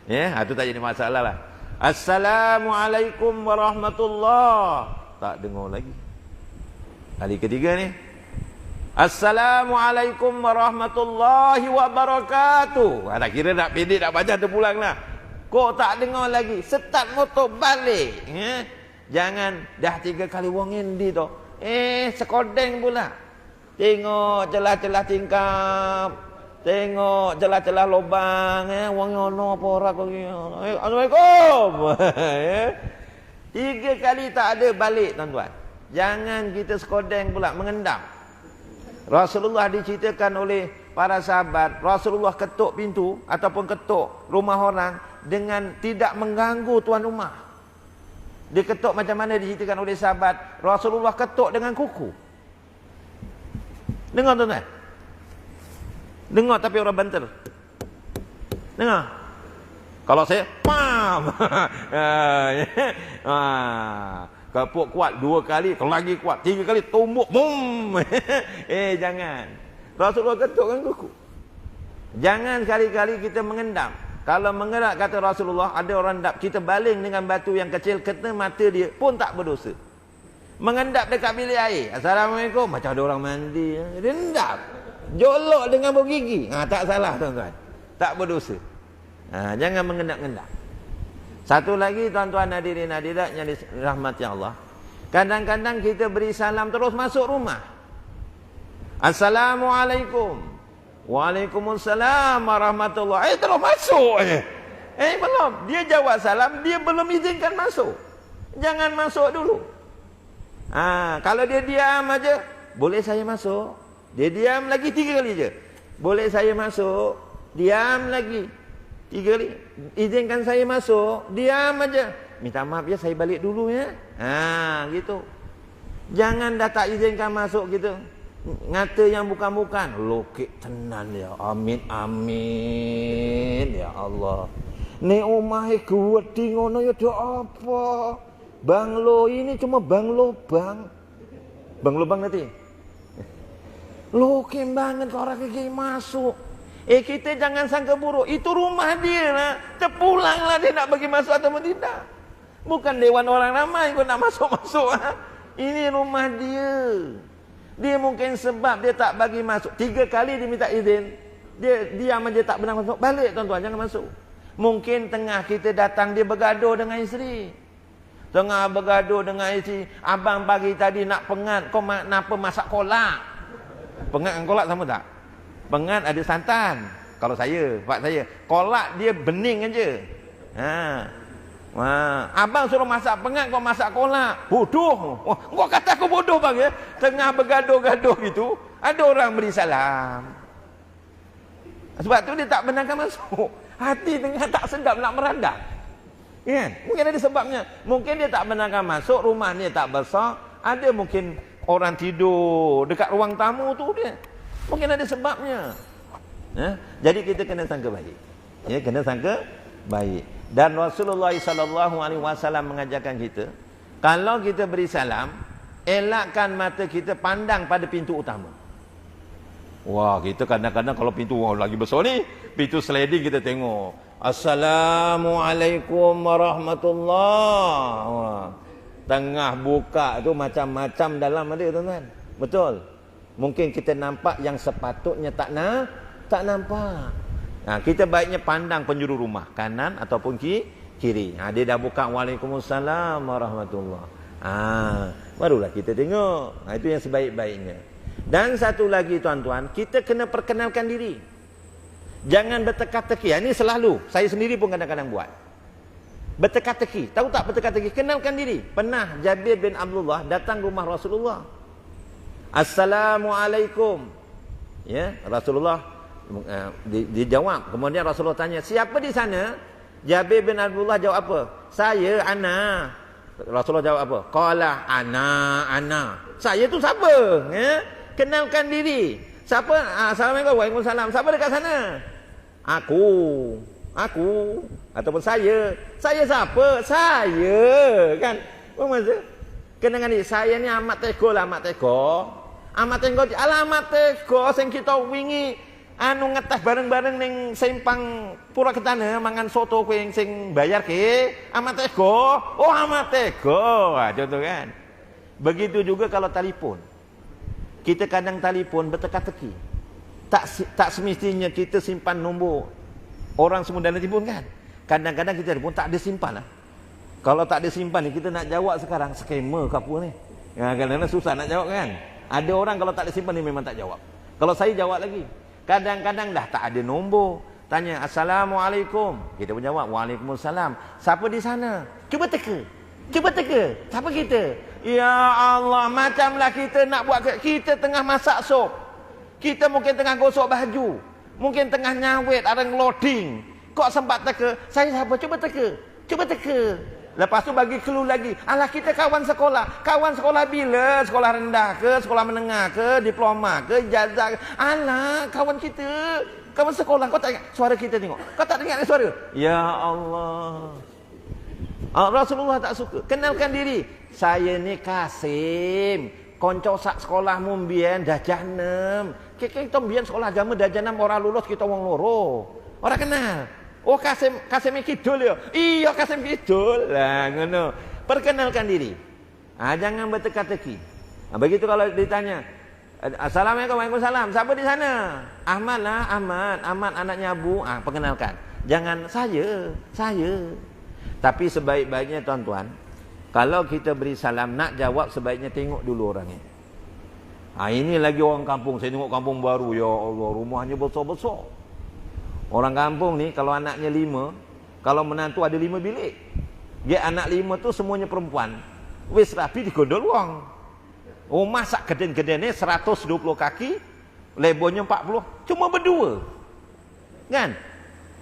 Ya, itu tak jadi masalah lah. Assalamualaikum warahmatullahi. Tak dengar lagi. Kali ketiga ni, Assalamualaikum warahmatullahi wabarakatuh. Dah kira nak pendek nak baca terpulang lah. Kok tak dengar lagi? Start motor balik. Jangan dah 3 kali wongin di tu. Sekodeng pula. Tengok celah-celah tingkap. Tengok celah-celah lubang, wong ngono apa ora kok. Assalamualaikum. 3 kali tak ada balik tuan-tuan. Jangan kita sekodeng pula mengendam. Rasulullah diceritakan oleh para sahabat, Rasulullah ketuk pintu ataupun ketuk rumah orang dengan tidak mengganggu tuan rumah. Dia ketuk macam mana diceritakan oleh sahabat, Rasulullah ketuk dengan kuku. Dengar tuan-tuan? Dengar tapi orang banter. Dengar? Kalau saya, pam. Kapuk kuat 2 kali, kalau lagi kuat 3 kali, tumbuk, bum. Jangan. Rasulullah ketuk dengan kuku. Jangan kali-kali kita mengendam. Kalau mengerak kata Rasulullah, ada orang dap kita baling dengan batu yang kecil kena mata dia pun tak berdosa. Mengendap dekat bilik air, Assalamualaikum, macam ada orang mandi, dia endap. Jolok dengan bergigi, tak salah tuan-tuan, tak berdosa. Jangan mengendap-endap. Satu lagi tuan-tuan hadirin hadirat yang dirahmati Allah, kadang-kadang kita beri salam terus masuk rumah. Assalamualaikum, Waalaikumsalam warahmatullahi. Terus masuk. Belum. Dia jawab salam, dia belum izinkan masuk. Jangan masuk dulu. Kalau dia diam aja, boleh saya masuk? Dia diam lagi 3 kali je. Boleh saya masuk? Diam lagi 3 kali. Izinkan saya masuk? Diam aja. Minta maaf ya, saya balik dulu ya. Gitu. Jangan dah tak izinkan masuk gitu. Ngata yang bukan-bukan. Lokek tenan ya. Amin amin ya Allah. Ni omahe gede ngono ya do apa? Banglo ini cuma banglo bang. Banglo bang nanti. Lokek banget orang kayak masuk. Kita jangan sangka buruk. Itu rumah dia lah. Terpulanglah dia nak bagi masuk atau tidak. Bukan dewan orang ramai kau nak masuk-masuk. Ini rumah dia. Dia mungkin sebab dia tak bagi masuk. 3 kali dia minta izin. Dia diam aja tak pernah masuk. Balik tuan-tuan, jangan masuk. Mungkin tengah kita datang dia bergaduh dengan isteri. Tengah bergaduh dengan isteri. Abang pagi tadi nak pengat. Kau kenapa masak kolak? Pengat dengan kolak sama tak? Pengat ada santan. Kalau saya, pak saya, kolak dia bening aja. Abang suruh masak pengat, kau masak kolak. Bodoh. Kau kata aku bodoh bang ya. Tengah bergaduh-gaduh gitu, ada orang beri salam. Sebab tu dia tak benarkan masuk. Hati tengah tak sedap nak meradang. Kan? Mungkin ada sebabnya. Mungkin dia tak benarkan masuk, rumahnya tak besar. Ada mungkin orang tidur dekat ruang tamu tu dia. Mungkin ada sebabnya. Jadi kita kena sangka baik. Kena sangka baik. Dan Rasulullah SAW mengajarkan kita, kalau kita beri salam, elakkan mata kita pandang pada pintu utama. Wah, kita kadang-kadang kalau pintu lagi besar ni, pintu sliding kita tengok. Assalamualaikum warahmatullahi. Tengah buka tu macam-macam dalam ada tuan-tuan. Betul. Mungkin kita nampak yang sepatutnya tak nampak. Kita baiknya pandang penjuru rumah, kanan ataupun kiri. Dia dah buka Waalaikumsalam warahmatullahi. Barulah kita tengok. Itu yang sebaik-baiknya. Dan satu lagi tuan-tuan, kita kena perkenalkan diri. Jangan berteka-teki. Ini selalu, saya sendiri pun kadang-kadang buat. Berteka-teki. Tahu tak berteka-teki? Kenalkan diri. Pernah Jabir bin Abdullah datang rumah Rasulullah. Assalamualaikum. Rasulullah dijawab. Kemudian Rasulullah tanya, siapa di sana? Jabir bin Abdullah jawab apa? Saya, ana. Rasulullah jawab apa? Qala ana. Saya tu siapa? Kenalkan diri. Siapa? Assalamualaikum. Waalaikumsalam. Siapa dekat sana? Aku. Ataupun saya. Saya siapa? Saya. Kan? Apa maksud? Kenalkan diri. Saya ni amat tego lah. Amat tego. Alamat tego. Yang kita wingi ngetas bareng-bareng ning Simpang Purwaketana mangan soto kowe sing bayar ke amat tego. Oh amat tego. Contoh kan. Begitu juga kalau telefon. Kita kadang telefon berteka-teki. Tak semestinya kita simpan nombor orang semua dalam telefon kan. Kadang-kadang kita pun tak ada simpan lah. Kalau tak ada simpan ni kita nak jawab sekarang skema ke apa ni. Kadang-kadang susah nak jawab kan. Ada orang kalau tak ada simpan ni memang tak jawab. Kalau saya jawab lagi. Kadang-kadang dah tak ada nombor. Tanya, Assalamualaikum. Kita pun jawab, Waalaikumsalam. Siapa di sana? Cuba teka. Cuba teka. Siapa kita? Ya Allah, macamlah kita nak buat. Kita tengah masak sup. Kita mungkin tengah gosok baju. Mungkin tengah nyawet, ada loading. Kok sempat teka? Saya siapa? Cuba teka. Cuba teka. Lepas tu bagi clue lagi. Alah, kita kawan sekolah. Kawan sekolah bila? Sekolah rendah ke? Sekolah menengah ke? Diploma ke? Ijazah ke? Alah, kawan kita. Kawan sekolah. Kau tak ingat suara kita tengok? Kau tak dengar suara? Ya Allah. Rasulullah tak suka. Kenalkan diri. Saya ni Kasim. Konco sak sekolah mumbien dah jahnem. Kita mbien sekolah agama dah jahnem, orang lulus kita wong loro. Orang kenal. Oh, Kasim Kidul ya. Iya, Kasim Kidul. Lah ngono. Perkenalkan diri. Jangan berteka-teki. Begitu kalau ditanya, Assalamualaikum, Waalaikumsalam. Siapa di sana? Ahmad lah, Ahmad anaknya Abu. Perkenalkan. Jangan saya. Tapi sebaik-baiknya tuan-tuan, kalau kita beri salam nak jawab, sebaiknya tengok dulu orangnya. Ini lagi orang kampung. Saya tengok kampung baru, ya Allah, rumahnya besar-besar. Orang kampung ni kalau anaknya 5, kalau menantu ada 5 bilik. Dia anak 5 tu semuanya perempuan. Wis rapi digondol wong. Rumah sak geden-geden ni 120 kaki, lebarnya 40, cuma berdua. Kan?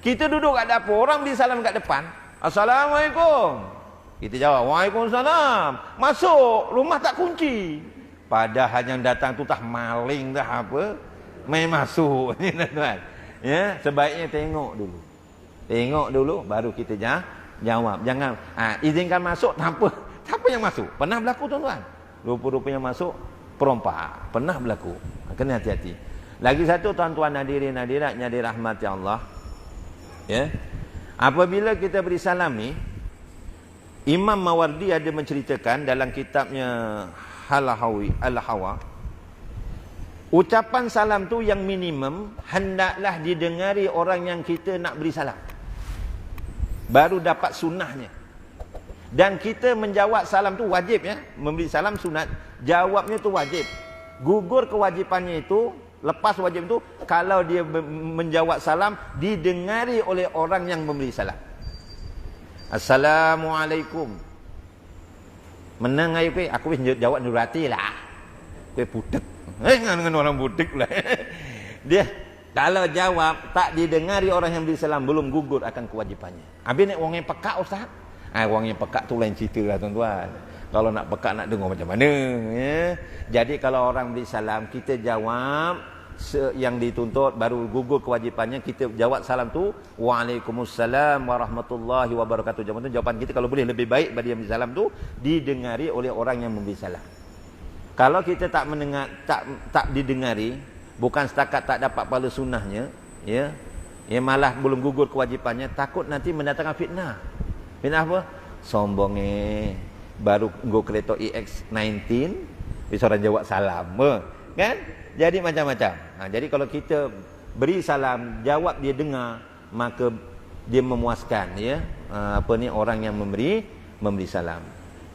Kita duduk kat dapur, orang beri salam kat depan. Assalamualaikum. Kita jawab, Waalaikumsalam. Masuk, rumah tak kunci. Padahal yang datang tu tah maling dah apa. Main masuk ni tuan-tuan. Ya, sebaiknya tengok dulu. Tengok dulu baru kita jawab. Jangan izinkan masuk tanpa siapa yang masuk. Pernah berlaku tuan-tuan. Rupa-rupanya masuk perompak. Pernah berlaku. Kena hati-hati. Lagi satu tuan-tuan hadirin hadirat yang dirahmati Allah. Ya. Apabila kita beri salam ni, Imam Mawardi ada menceritakan dalam kitabnya Al-Hawa, ucapan salam tu yang minimum hendaklah didengari orang yang kita nak beri salam. Baru dapat sunnahnya. Dan kita menjawab salam tu wajib ya. Memberi salam sunat, jawabnya tu wajib. Gugur kewajipannya itu, lepas wajib itu, kalau dia menjawab salam didengari oleh orang yang memberi salam. Assalamualaikum. Menang ayo aku jawab nurati lah. Kowe budek. Dengan orang budik lah. Dia kalau jawab tak didengari orang yang beri salam, belum gugur akan kewajipannya. Habis nek wong yang pekak ustaz. Wong yang pekak tu lain cerita lah tuan-tuan. Kalau nak pekak nak dengar macam mana ya. Jadi kalau orang beri salam kita jawab yang dituntut, baru gugur kewajipannya. Kita jawab salam tu Waalaikumsalam warahmatullahi wabarakatuh. Jawapan kita kalau boleh lebih baik daripada yang beri salam tu didengari oleh orang yang memberi salam. Kalau kita tak mendengar, tak didengari, bukan setakat tak dapat pahala sunnahnya, ya, malah belum gugur kewajipannya, takut nanti mendatangkan fitnah. Fitnah apa? Sombongnya baru nggo kereta EX19, bisa orang jawab salam, kan? Jadi macam-macam. Jadi kalau kita beri salam, jawab dia dengar, maka dia memuaskan, ya. Orang yang memberi salam.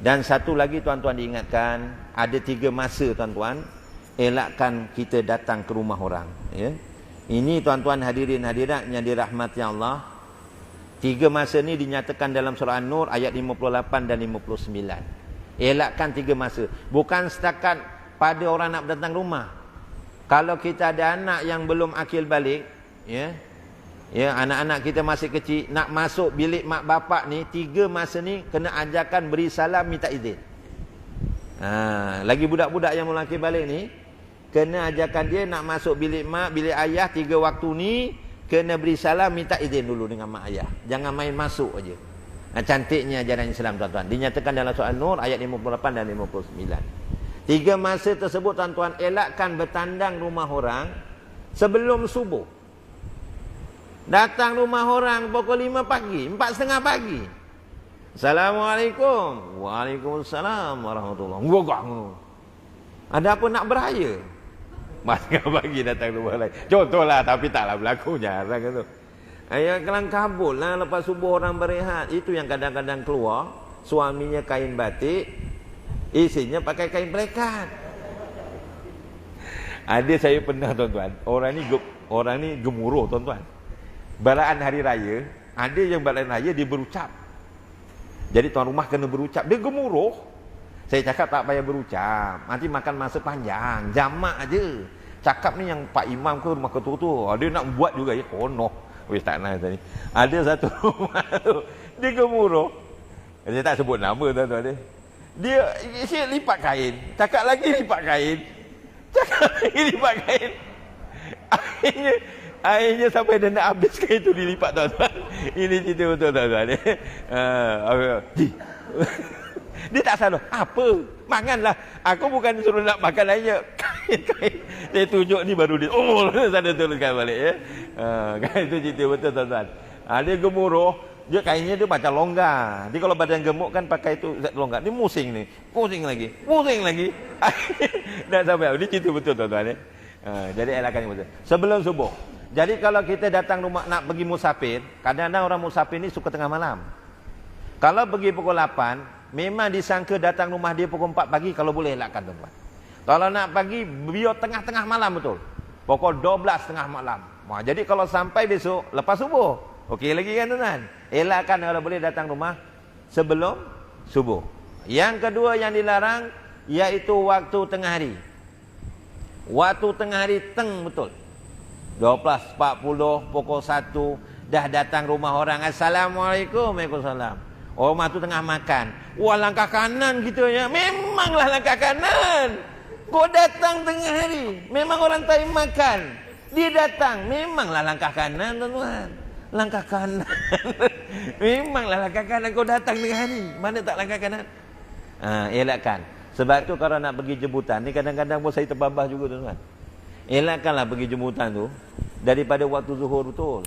Dan satu lagi tuan-tuan diingatkan, ada 3 masa tuan-tuan, elakkan kita datang ke rumah orang. Ya. Ini tuan-tuan hadirin hadirat yang dirahmati Allah. 3 masa ni dinyatakan dalam surah An-Nur ayat 58 dan 59. Elakkan 3 masa. Bukan setakat pada orang nak datang rumah. Kalau kita ada anak yang belum akil balik, ya, anak-anak kita masih kecil, nak masuk bilik mak bapak ni, 3 masa ni kena ajarkan beri salam, minta izin. Lagi budak-budak yang mula akil balik ni, kena ajarkan dia nak masuk bilik mak, bilik ayah 3 waktu ni, kena beri salam, minta izin dulu dengan mak ayah. Jangan main masuk aja. Cantiknya ajaran Islam tuan-tuan. Dinyatakan dalam surah An-Nur ayat 58 dan 59. 3 masa tersebut tuan-tuan, elakkan bertandang rumah orang sebelum subuh. Datang rumah orang pukul 5 pagi, 4:30 pagi. Assalamualaikum. Waalaikumsalam warahmatullahi wabarakatuh. Ada apa nak beraya? 4:30 pagi datang rumah lain. Contohlah, tapi taklah berlaku, jarang tu. Ayat kelang kabul lah lepas subuh orang berehat. Itu yang kadang-kadang keluar, suaminya kain batik, isinya pakai kain pelekat. Ada saya pernah tuan-tuan, orang ni orang ni gemuruh tuan-tuan. Balaan hari raya, ada yang balaan raya dia berucap. Jadi tuan rumah kena berucap, dia gemuruh. Saya cakap tak payah berucap, nanti makan masa panjang, jamak aja. Cakap ni yang Pak Imam ke rumah ketua tu, dia nak buat juga ya, konoh. Weh tak nak tadi. Ada satu rumah tu, dia gemuruh. Saya tak sebut nama tuan-tuan dia lipat kain, cakap lagi lipat kain, cakap lagi lipat kain. Akhirnya sampai dia nak habis kain tu dilipat tuan-tuan. Ini cerita betul tuan-tuan. Dia tak salah. Apa? Makanlah. Aku bukan suruh nak makan aja. Kain. Saya tunjuk ni baru dia. Oh, sana teruskan balik ya. Kan itu cerita betul tuan-tuan. Dia gemuruh. Dia kainnya dia macam longgar. Dia kalau badan gemuk kan pakai itu longgar. Dia musing ni. Pusing lagi. Dan sampai ini cerita betul tuan-tuan ya. Jadi elakkan yang betul. Sebelum subuh. Jadi kalau kita datang rumah nak pergi musafir, kadang-kadang orang musafir ni suka tengah malam. Kalau pergi pukul 8, memang disangka datang rumah dia pukul 4 pagi kalau boleh elakkan tuan-tuan. Kalau nak pagi biar tengah-tengah malam betul. Pukul 12 tengah malam. Jadi kalau sampai besok lepas subuh, okey lagi kan tuan-tuan. Elakkan kalau boleh datang rumah sebelum subuh. Yang kedua yang dilarang iaitu waktu tengah hari. Waktu tengah hari teng betul. 12.40 pukul 1 dah datang rumah orang. Assalamualaikum. Waalaikumsalam. Rumah tu tengah makan. Wah, langkah kanan gitu ya. Memanglah langkah kanan. Kau datang tengah hari. Memang orang time makan. Dia datang. Memanglah langkah kanan tuan-tuan. Langkah kanan. Memanglah langkah kanan kau datang tengah hari. Mana tak langkah kanan? Elakkan. Sebab tu kalau nak pergi jemputan ni kadang-kadang pun saya terbabah juga tuan-tuan. Elakkanlah pergi jemputan tu daripada waktu zuhur betul.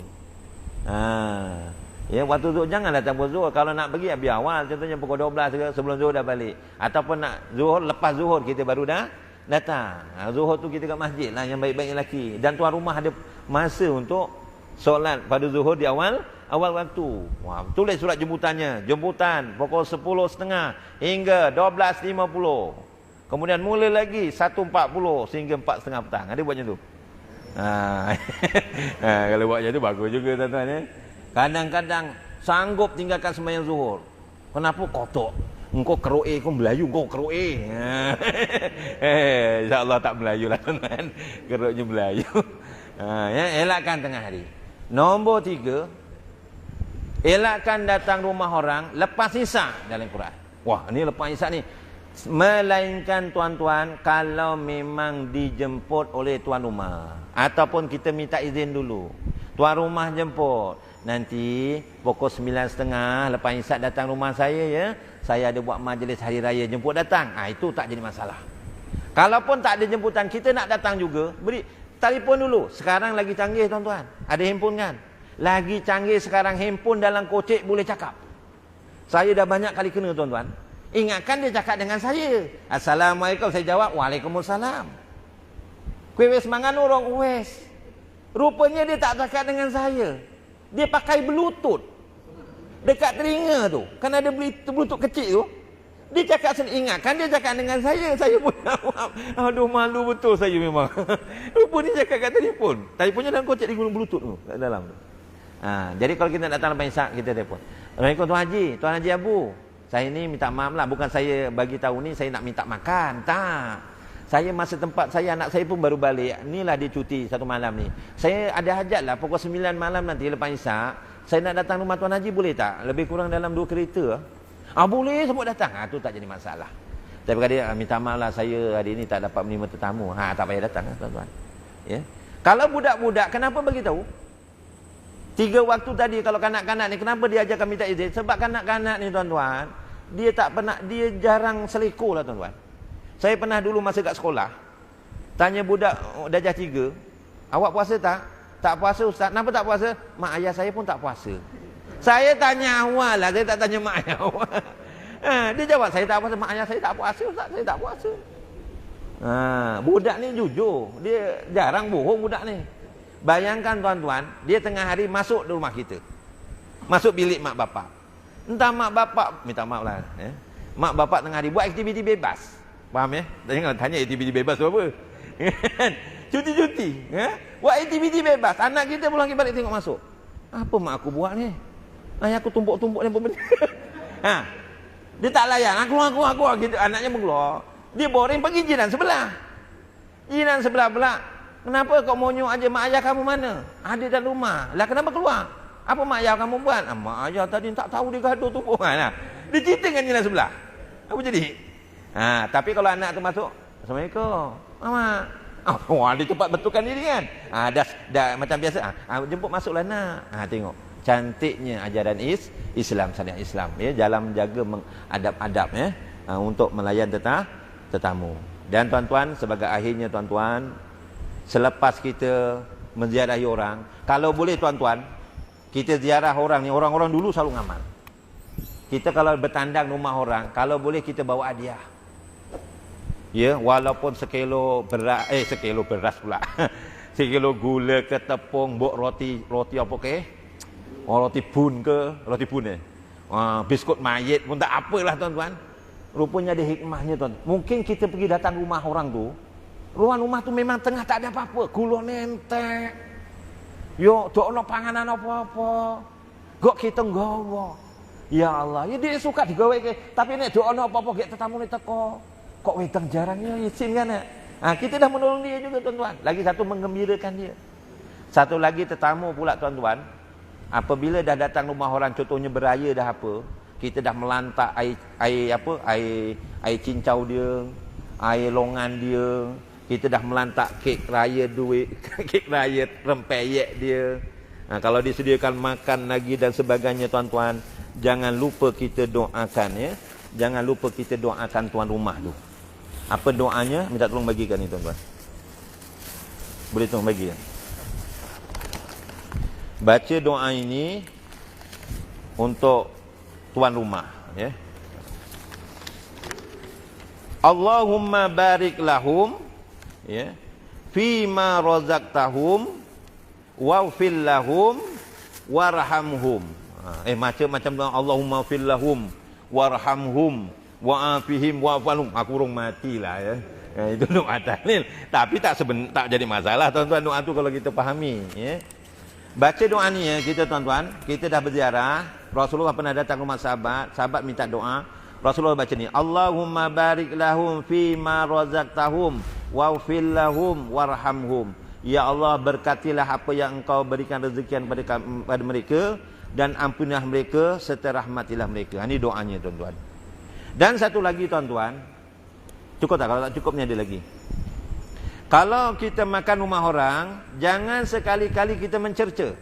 Ya, waktu zuhur jangan datang pukul zuhur. Kalau nak pergi biar awal, contohnya pukul 12 ke sebelum zuhur dah balik. Ataupun nak zuhur, lepas zuhur kita baru dah datang. Zuhur tu kita kat masjid lah yang baik-baik lelaki. Dan tuan rumah ada masa untuk solat pada zuhur di awal waktu. Wah, tulis surat jemputannya. Jemputan pukul 10.30 hingga 12.50. Kemudian mula lagi 1.40 sehingga 4.30 petang. Ada buat macam tu. Kalau buat macam tu bagus juga tuan-tuan ya. Kadang-kadang sanggup tinggalkan sembahyang zuhur. Kenapa kotor? Engkau keroe, kau Melayu, engkau keroe. InsyaAllah tak Melayu lah tuan-tuan. Keroknya Melayu. Ya, elakkan tengah hari. Nombor 3, elakkan datang rumah orang lepas isyak dalam Quran. Wah, ni lepas isyak ni. Melainkan tuan-tuan kalau memang dijemput oleh tuan rumah ataupun kita minta izin dulu. Tuan rumah jemput. Nanti pukul 9.30 lepas isyak datang rumah saya ya. Saya ada buat majlis hari raya, jemput datang. Itu tak jadi masalah. Kalaupun tak ada jemputan, kita nak datang juga, beri telefon dulu. Sekarang lagi canggih tuan-tuan. Ada handphone kan? Lagi canggih sekarang handphone dalam kocek boleh cakap. Saya dah banyak kali kena tuan-tuan. Ingatkan dia cakap dengan saya. Assalamualaikum, saya jawab Waalaikumsalam. Kuih wes mangan orang wes. Rupanya dia tak cakap dengan saya. Dia pakai bluetooth dekat telinga tu. Kan ada bluetooth kecil tu. Dia cakap sendiri. Ingatkan dia cakap dengan saya. Saya pun jawab. Aduh, malu betul saya memang. Rupanya dia cakap kat telefon. Telefonnya dalam kocek di gulung bluetooth tu kat dalam tu. Jadi kalau kita nak datang lepas isyak, kita telefon. Assalamualaikum Tuan Haji, Tuan Haji Abu. Saya ni minta maaf lah, bukan saya bagi tahu ni saya nak minta makan. Tak. Saya masa tempat saya, anak saya pun baru balik. Inilah dia cuti satu malam ni. Saya ada hajat lah pukul 9 malam nanti lepas isyak. Saya nak datang rumah Tuan Haji boleh tak? Lebih kurang dalam 2 kereta. Boleh sebut datang. Tu tak jadi masalah. Tapi kalau dia minta maaf lah saya hari ni tak dapat menerima tetamu. Tak payah datang tuan-tuan. Ya. Kalau budak-budak kenapa bagi tahu? 3 waktu tadi kalau kanak-kanak ni kenapa dia ajarkan minta izin? Sebab kanak-kanak ni tuan-tuan, dia tak pernah, dia jarang seleko lah tuan-tuan. Saya pernah dulu masa kat sekolah, tanya budak darjah 3, awak puasa tak? Tak puasa ustaz. Kenapa tak puasa? Mak ayah saya pun tak puasa. Saya tanya awak lah, saya tak tanya mak ayah awak. Dia jawab saya tak puasa. Mak ayah saya tak puasa ustaz, saya tak puasa. Budak ni jujur, dia jarang bohong budak ni. Bayangkan tuan-tuan, dia tengah hari masuk di rumah kita. Masuk bilik mak bapak. Entah mak bapak, minta maaf lah. Mak bapak tengah hari buat aktiviti bebas. Faham ya? Jangan tanya aktiviti bebas tu apa. Cuti-cuti. Buat aktiviti bebas. Anak kita pulang balik tengok masuk. Apa mak aku buat ni? Ayah aku tumpuk-tumpuk ni apa benda? Ha. Dia tak layan. Aku gitu. Anaknya mengeluar. Dia boring pergi jiran sebelah. Jiran sebelah pula. Kenapa kau monyok aja mak ayah kamu mana? Ada dalam rumah. Lah kenapa keluar? Apa mak ayah kamu buat? Mak ayah tadi tak tahu dia gaduh tumpuk. Ha. Dia cerita dengan jiran sebelah. Apa jadi? Ha, tapi kalau anak tu masuk, Assalamualaikum. Mama. Wah, dia cepat betulkan diri kan. Dah macam biasa. Jemput masuklah nak. Tengok. Cantiknya ajaran Islam, syariat Islam ya, dalam menjaga adab-adab ya, untuk melayan tetamu. Dan tuan-tuan, sebagai akhirnya tuan-tuan, selepas kita menziarahi orang, kalau boleh tuan-tuan, kita ziarah orang ni, orang-orang dulu selalu ngamal. Kita kalau bertandang rumah orang, kalau boleh kita bawa hadiah. Ya, walaupun sekilo beras pula. Sekilo gula ke tepung, buk roti apa ke? Roti bun ke? Roti bun biskut mayit pun tak apalah tuan-tuan. Rupanya ada hikmahnya tuan. Mungkin kita pergi datang rumah orang tu, rumah tu memang tengah tak ada apa-apa, gula nentek. Yo, tak ada panganan apa-apa. Gok kita nggawa. Ya Allah, ya dia suka digawe ke, tapi nek dok ana apa-apa gek tetamu ni teko. Kok wedang jarangnya izin kan? Kita dah menolong dia juga tuan-tuan. Lagi satu menggembirakan dia. Satu lagi tetamu pula tuan-tuan. Apabila dah datang rumah orang, contohnya beraya dah apa, kita dah melantak air cincau dia, air longan dia, kita dah melantak kek raya duit, kek raya rempeyek dia. Kalau disediakan makan lagi dan sebagainya tuan-tuan, jangan lupa kita doakan ya. Jangan lupa kita doakan tuan rumah tu. Apa doanya? Minta tolong bagikan ni tuan-tuan. Boleh tolong bagi kan? Baca doa ini untuk tuan rumah ya. Allahumma barik lahum ya, fima razaqtahum waghfir lahum warhamhum. Macam doa Allahumma fil lahum warhamhum wa'afihim wa'afalhum. Aku urung matilah ya. Itu doa tahlil. Tapi tak jadi masalah tuan-tuan, doa tu kalau kita fahami ya. Baca doa ni ya kita tuan-tuan, kita dah berziarah, Rasulullah pernah datang rumah sahabat minta doa, Rasulullah baca ni, Allahumma barik lahum fi ma razaqtahum waghfir lahum warhamhum. Ya Allah, berkatilah apa yang Engkau berikan rezeki pada mereka dan ampunilah mereka serta rahmatilah mereka. Ini doanya tuan-tuan. Dan satu lagi tuan-tuan, cukup tak? Kalau tak cukup ni ada lagi. Kalau kita makan rumah orang, jangan sekali-kali kita mencerca.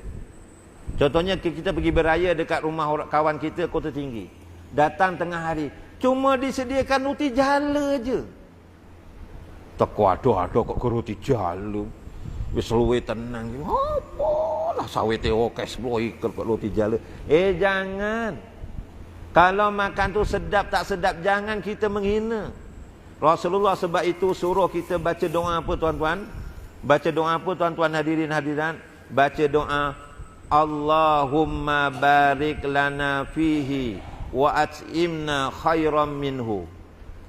Contohnya kita pergi beraya dekat rumah kawan kita Kota Tinggi. Datang tengah hari, cuma disediakan roti jala je. Teko ada kok ke roti jala. Wis luwe tenang. Apalah sawete oke explore ke roti jala. Jangan. Kalau makan tu sedap tak sedap, jangan kita menghina. Rasulullah sebab itu suruh kita baca doa apa tuan-tuan? Baca doa apa tuan-tuan hadirin hadirat? Baca doa Allahumma barik lana fihi wa at'imna khairam minhu.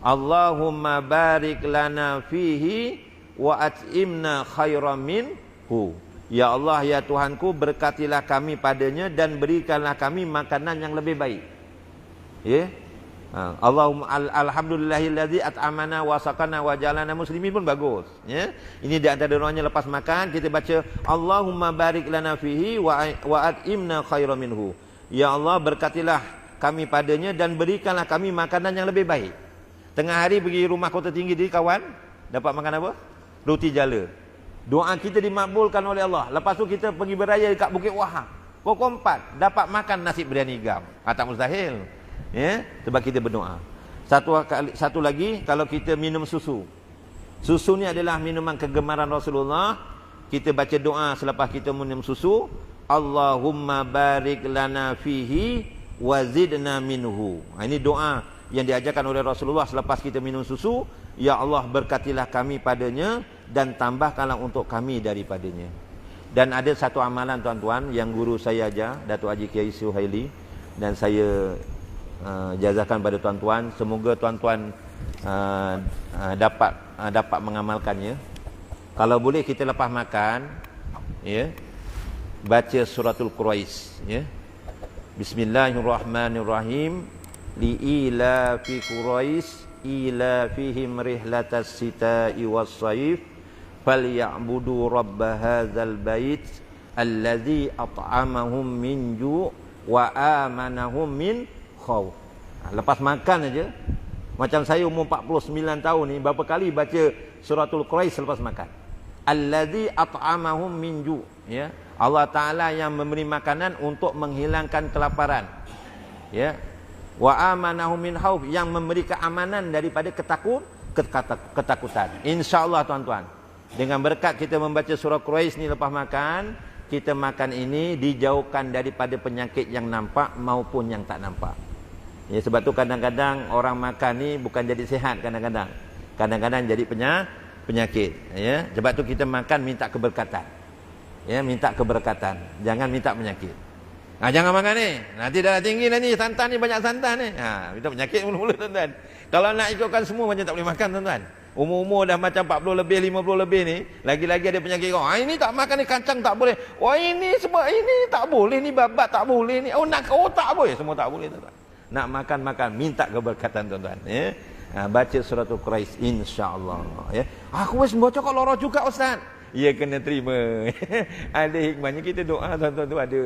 Allahumma barik lana fihi wa at'imna khairam minhu. Ya Allah, ya Tuhanku, berkatilah kami padanya dan berikanlah kami makanan yang lebih baik. Ya. Allahumma alhamdulillahillazi at'amana wa saqana wa jalana muslimin pun bagus ya. Ini di antara doanya lepas makan kita baca Allahumma barik lana fihi wa at'imna khairan minhu. Ya Allah, berkatilah kami padanya dan berikanlah kami makanan yang lebih baik. Tengah hari pergi rumah Kota Tinggi di kawan, dapat makan apa? Roti jala. Doa kita dimakbulkan oleh Allah. Lepas tu kita pergi beraya dekat Bukit Wahab, pukul 4 dapat makan nasi biryani gam. Tak mustahil. Ya, sebab kita berdoa. Satu lagi, kalau kita minum susu. Susu ni adalah minuman kegemaran Rasulullah. Kita baca doa selepas kita minum susu, Allahumma barik lana fihi wa zidna minhu. Ini doa yang diajarkan oleh Rasulullah selepas kita minum susu. Ya Allah, berkatilah kami padanya dan tambahkanlah untuk kami daripadanya. Dan ada satu amalan tuan-tuan yang guru saya ajar, Datuk Haji Kiai Suhaili, dan saya jazakan pada tuan-tuan. Semoga tuan-tuan dapat mengamalkannya. Kalau boleh kita lepas makan, ya. Baca suratul Quraisy, ya. Bismillahirrahmanirrahim. Liila fi Quraisy ila fihim rihlatas sita'i was-saif falyabudu rabb hadzal bait allazi at'amahum min ju' wa amanahum min khauf. Lepas makan aja, macam saya umur 49 tahun ni, berapa kali baca suratul Quraisy lepas makan. Allazi at'amahum min ju', ya. Allah Taala yang memberi makanan untuk menghilangkan kelaparan, ya. Wa amanahum min khauf, yang memberi keamanan daripada ketakutan. Insyaallah tuan-tuan, dengan berkat kita membaca surah Quraisy ni lepas makan, kita makan ini dijauhkan daripada penyakit yang nampak maupun yang tak nampak. Ya, sebab tu kadang-kadang orang makan ni bukan jadi sihat, kadang-kadang jadi penyakit, ya. Sebab tu kita makan minta keberkatan. Ya, minta keberkatan, jangan minta penyakit. Jangan makan ni, nanti darah tinggi lah ni, santan ni, banyak santan ni. Minta penyakit mula-mula tuan-tuan. Kalau nak ikutkan semua macam tak boleh makan tuan-tuan. Umur-umur dah macam 40 lebih, 50 lebih ni, lagi-lagi ada penyakit kau. Ini tak makan ni, kacang tak boleh. Wah, ini sebab ini tak boleh, ni babat tak boleh ni. Nak tak boleh, semua tak boleh tuan-tuan. Nak makan, minta keberkatan tuan-tuan, ya. Baca suratul Quraisy insya-Allah, ya. Aku wis baca kok lara juga ustaz. Ya, kena terima. Ada hikmahnya kita doa tuan-tuan tu, ada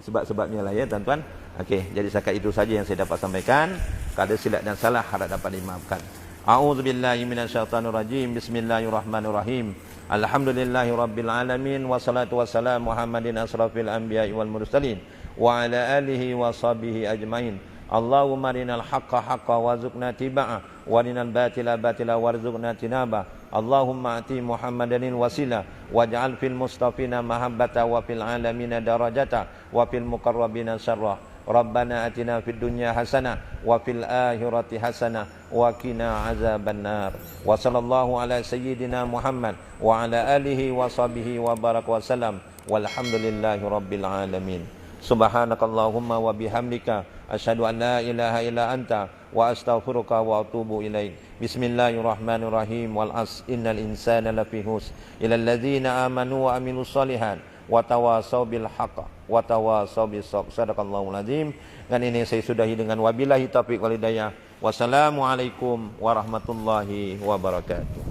sebab-sebabnya lah, ya tuan-tuan. Okey, jadi setakat itu saja yang saya dapat sampaikan. Kalau ada silap dan salah harap dapat dimaafkan. A'udzubillahi minasyaitonirrajim. Bismillahirrahmanirrahim. Alhamdulillahirabbil alamin wassalatu wassalamu Muhammadin asrafil anbiya'i wal mursalin wa ala alihi wa sahbihi ajmain. Allahumma arinal haqqa haqqa warzuqna tiba'ah wa arinal batila batila warzuqna tinabah. Allahumma ati Muhammadanil wasila waj'al fil mustafina mahabbata wa fil alamina darajata wa fil muqarrabina syarrah. Rabbana atina fid dunya hasanah wa fil akhirati hasanah wa qina azabannar. Wa sallallahu ala sayyidina Muhammad wa ala alihi wa sahbihi wa baraka wa salam. Walhamdulillahi rabbil alamin. Subhanakallahumma wa bihamdika asyhadu an la ilaha illa anta wa astaghfiruka wa atubu ilaik. Bismillahirrahmanirrahim. Wal as innal insana lafi husr illa alladzina amanu wa amilus solihat wa tawasaw bil haqq wa tawasaw bis sabr. Sadaqallahul azim. Dan ini saya sudahi dengan wabillahi taufiq wal hidayah. Wassalamualaikum warahmatullahi wabarakatuh.